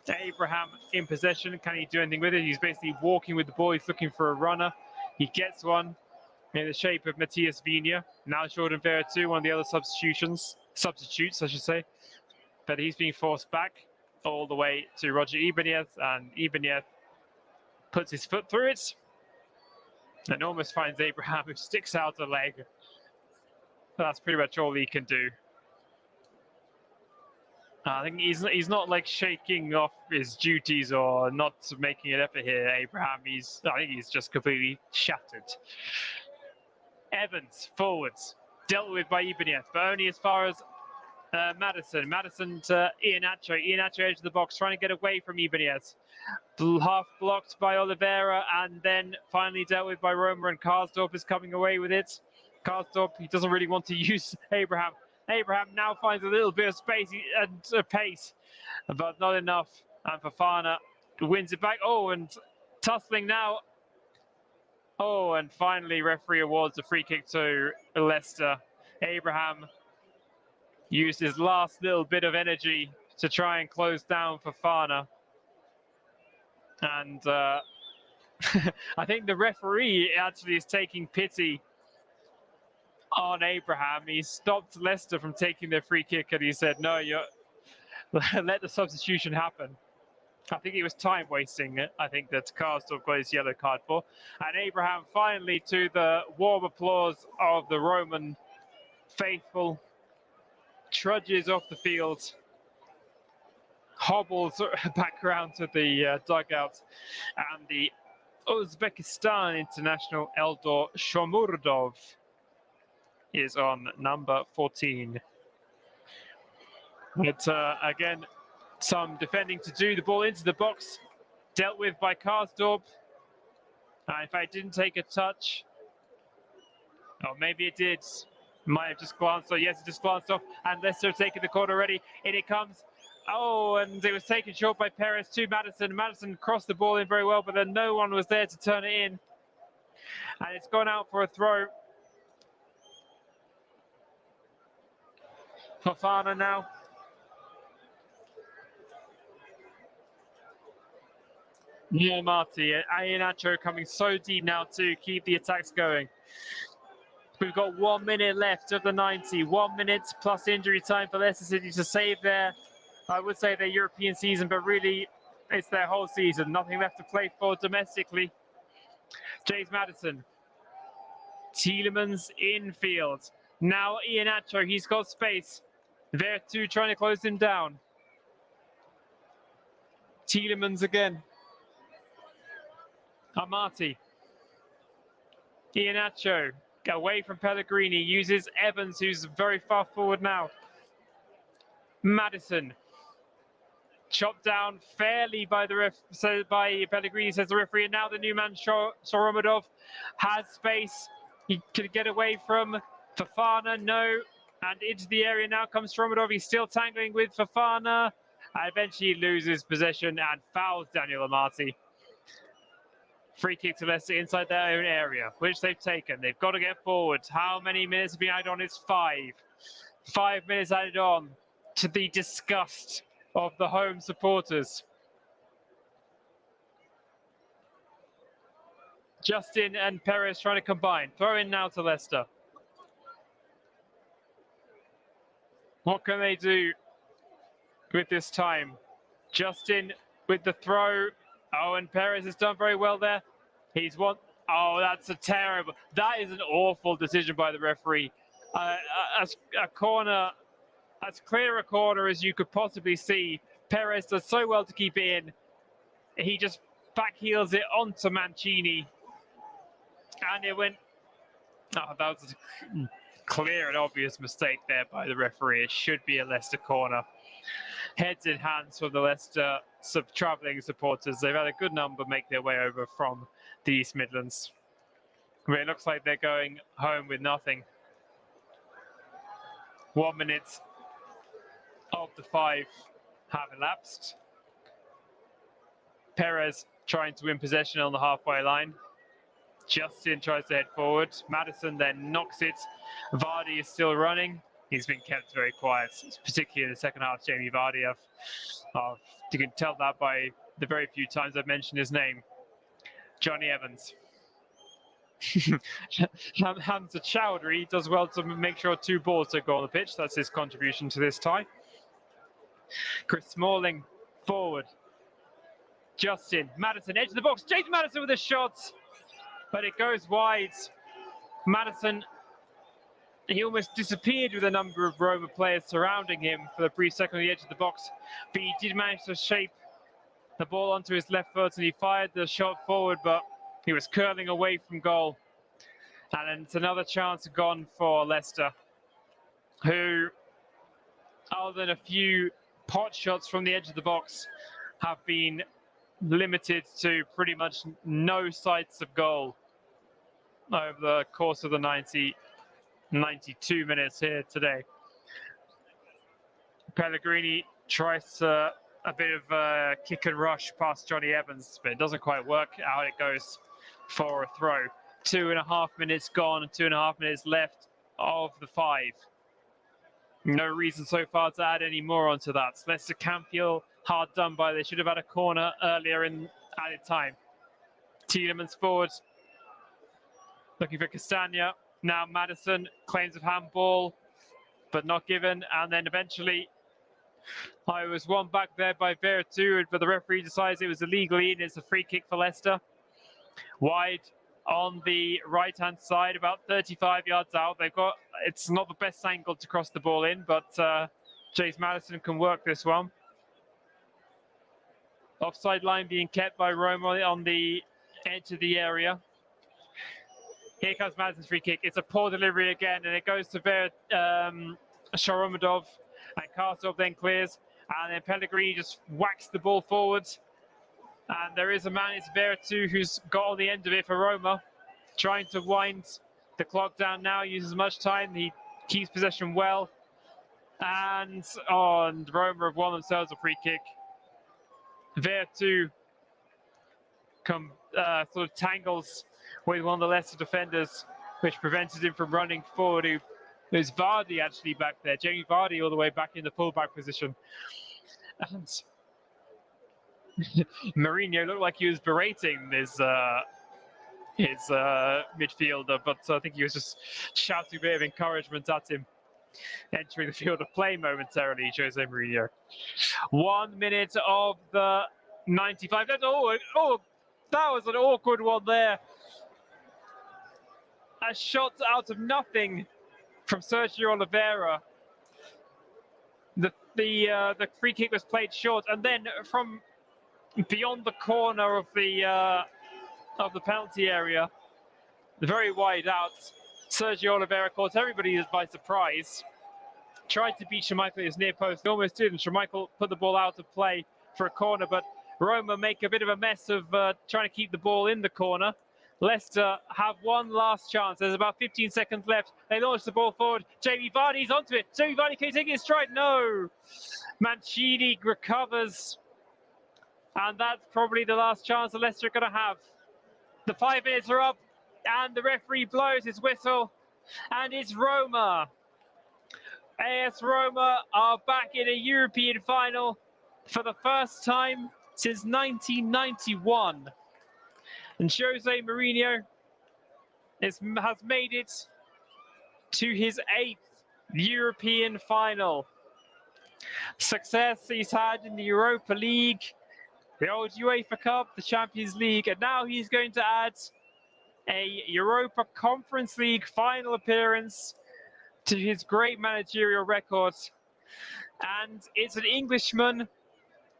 Abraham in possession. Can he do anything with it? He's basically walking with the ball. He's looking for a runner. He gets one in the shape of Matthias Vinia. Now Jordan Vera too, one of the other substitutes, I should say. But he's being forced back all the way to Roger Ibanez, and Ibanez puts his foot through it and almost finds Abraham, who sticks out a leg. That's pretty much all he can do. I think he's not like shaking off his duties or not making an effort here, Abraham. I think he's just completely shattered. Evans forwards, dealt with by Ibanez, but only as far as Madison. Madison to Iheanacho. Iheanacho edge of the box, trying to get away from Ibanez. Half blocked by Oliveira, and then finally dealt with by Roma, and Karsdorp is coming away with it. Karsdorp, he doesn't really want to use Abraham. Abraham now finds a little bit of space and pace, but not enough. And Fofana wins it back. Oh, and tussling now. Oh, and finally referee awards a free kick to Leicester. Abraham used his last little bit of energy to try and close down Fofana. And I think the referee actually is taking pity on Abraham. He stopped Leicester from taking their free kick, and he said, no, let the substitution happen. I think it was time wasting. I think that Karsdorp got his yellow card for. And Abraham finally, to the warm applause of the Roman faithful, trudges off the field, hobbles back around to the dugout, and the Uzbekistan international Eldor Shomurodov is on number 14. It's again some defending to do. The ball into the box, dealt with by Karsdorp. In fact, didn't take a touch. Or maybe it did. Might have just glanced off. Yes, it just glanced off. And Leicester have taken the corner already. In it comes. Oh, and it was taken short by Perez to Madison. Madison crossed the ball in very well, but then no one was there to turn it in. And it's gone out for a throw. Fofana now. More Marty. Iheanacho coming so deep now to keep the attacks going. We've got 1 minute left of the 90. 1 minute plus injury time for Leicester City to save their, I would say, their European season, but really it's their whole season. Nothing left to play for domestically. James Madison. Tielemans infield. Now Iheanacho, he's got space. Vertu trying to close him down. Tielemans again. Amati. Iheanacho away from Pellegrini, uses Evans, who's very far forward now. Madison chopped down fairly by by Pellegrini, says the referee, and now the new man Shomurodov has space. He could get away from Fofana. No, And into the area now comes Shomurodov. He's still tangling with Fofana. And eventually loses possession and fouls Daniel Amati. Free kick to Leicester inside their own area, which they've taken. They've got to get forward. How many minutes have been added on? It's 5. 5 minutes added on, to the disgust of the home supporters. Justin and Perez trying to combine. Throw in now to Leicester. What can they do with this time? Justin with the throw. Oh, and Perez has done very well there. He's won. Oh, that's a terrible. That is an awful decision by the referee. A corner, as clear a corner as you could possibly see. Perez does so well to keep it in. He just backheels it onto Mancini. And it went. Oh, that was a clear and obvious mistake there by the referee. It should be a Leicester corner. Heads in hands for the Leicester travelling supporters. They've had a good number make their way over from the East Midlands. But it looks like they're going home with nothing. 1 minute of the 5 have elapsed. Perez trying to win possession on the halfway line. Justin tries to head forward. Maddison then knocks it. Vardy is still running. He's been kept very quiet, particularly in the second half. Jamie Vardy, you can tell that by the very few times I've mentioned his name. Johnny Evans. Hamza Chowdhury does well to make sure 2 balls don't go on the pitch. That's his contribution to this tie. Chris Smalling forward. Justin, Maddison, edge of the box. Jason Maddison with a shot, but it goes wide. Maddison, he almost disappeared with a number of Roma players surrounding him for the brief second on the edge of the box. But he did manage to shape the ball onto his left foot and he fired the shot forward, but he was curling away from goal. And it's another chance gone for Leicester, who, other than a few pot shots from the edge of the box, have been limited to pretty much no sights of goal over the course of the 92 minutes here today. Pellegrini tries a bit of a kick and rush past Johnny Evans, but it doesn't quite work. Out it goes for a throw. 2.5 minutes gone, 2.5 minutes left of the 5. No reason so far to add any more onto that. Leicester can feel hard done by. They should have had a corner earlier in added time. Tielemans forward, looking for Castagna. Now Maddison, claims of handball, but not given. And then eventually, I was won back there by Veretout, but the referee decides it was illegally, and it's a free kick for Leicester. Wide on the right-hand side, about 35 yards out. It's not the best angle to cross the ball in, but James Maddison can work this one. Offside line being kept by Roma on the edge of the area. Here comes Maddison's free kick. It's a poor delivery again, and it goes to Shomurodov, and Karsdorp then clears, and then Pellegrini just whacks the ball forward. And there is a man, it's Veretout, who's got on the end of it for Roma, trying to wind the clock down now, uses much time. He keeps possession well. And Roma have won themselves a free kick. Veretout sort of tangles with one of the Leicester defenders, which prevented him from running forward. There's Vardy actually back there. Jamie Vardy all the way back in the fullback position. And Mourinho looked like he was berating his midfielder, but I think he was just shouting a bit of encouragement at him. Entering the field of play momentarily, Jose Mourinho. 1 minute of the 95. That was an awkward one there. A shot out of nothing from Sergio Oliveira. The free kick was played short, and then from beyond the corner of the penalty area, very wide out, Sergio Oliveira caught everybody by surprise. Tried to beat Schmeichel at his near post. He almost did, and Schmeichel put the ball out of play. for a corner, but Roma make a bit of a mess of trying to keep the ball in the corner. Tries to beat Schmeichel at his near post. He almost did, and Schmeichel put the ball out of play for a corner, but Roma make a bit of a mess of trying to keep the ball in the corner. Tries to beat Schmeichel at his near post. He almost did, and Schmeichel put the ball out of play for a corner, but Roma make a bit of a mess of Leicester have one last chance. There's about 15 seconds left. They launch the ball forward. Jamie Vardy's onto it. Jamie Vardy, can he take his stride? No. Mancini recovers. And that's probably the last chance that Leicester are going to have. The 5 minutes are up, and the referee blows his whistle, and it's Roma. AS Roma are back in a European final for the first time since 1991. And Jose Mourinho has made it to his 8th European final. Success he's had in the Europa League, the old UEFA Cup, the Champions League, and now he's going to add a Europa Conference League final appearance to his great managerial record. And it's an Englishman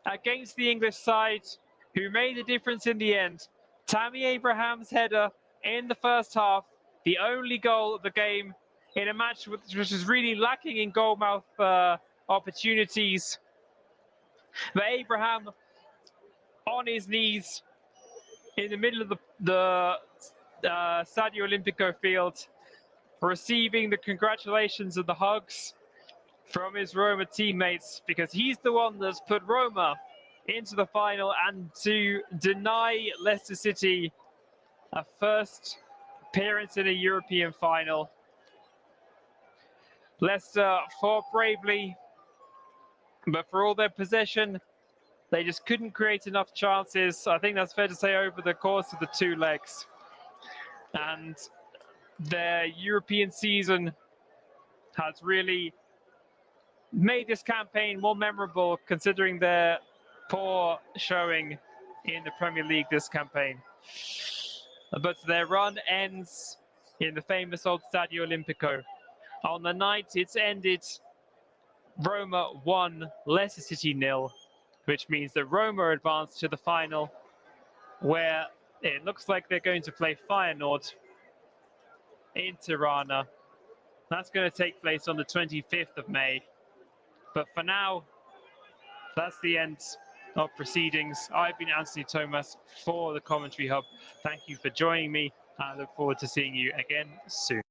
against the English side who made the difference in the end. Tammy Abraham's header in the first half, the only goal of the game in a match which was really lacking in goal-mouth opportunities. But Abraham on his knees in the middle of the Stadio Olimpico field, receiving the congratulations and the hugs from his Roma teammates, because he's the one that's put Roma into the final, and to deny Leicester City a first appearance in a European final. Leicester fought bravely, but for all their possession, they just couldn't create enough chances. I think that's fair to say over the course of the 2 legs. And their European season has really made this campaign more memorable, considering their poor showing in the Premier League this campaign. But their run ends in the famous old Stadio Olimpico. On the night it's ended, Roma 1, Leicester City 0, which means that Roma advanced to the final, where it looks like they're going to play Feyenoord in Tirana. That's going to take place on the 25th of May. But for now, that's the end of proceedings. I've been Anthony Thomas for the Commentary Hub. Thank you for joining me. I look forward to seeing you again soon.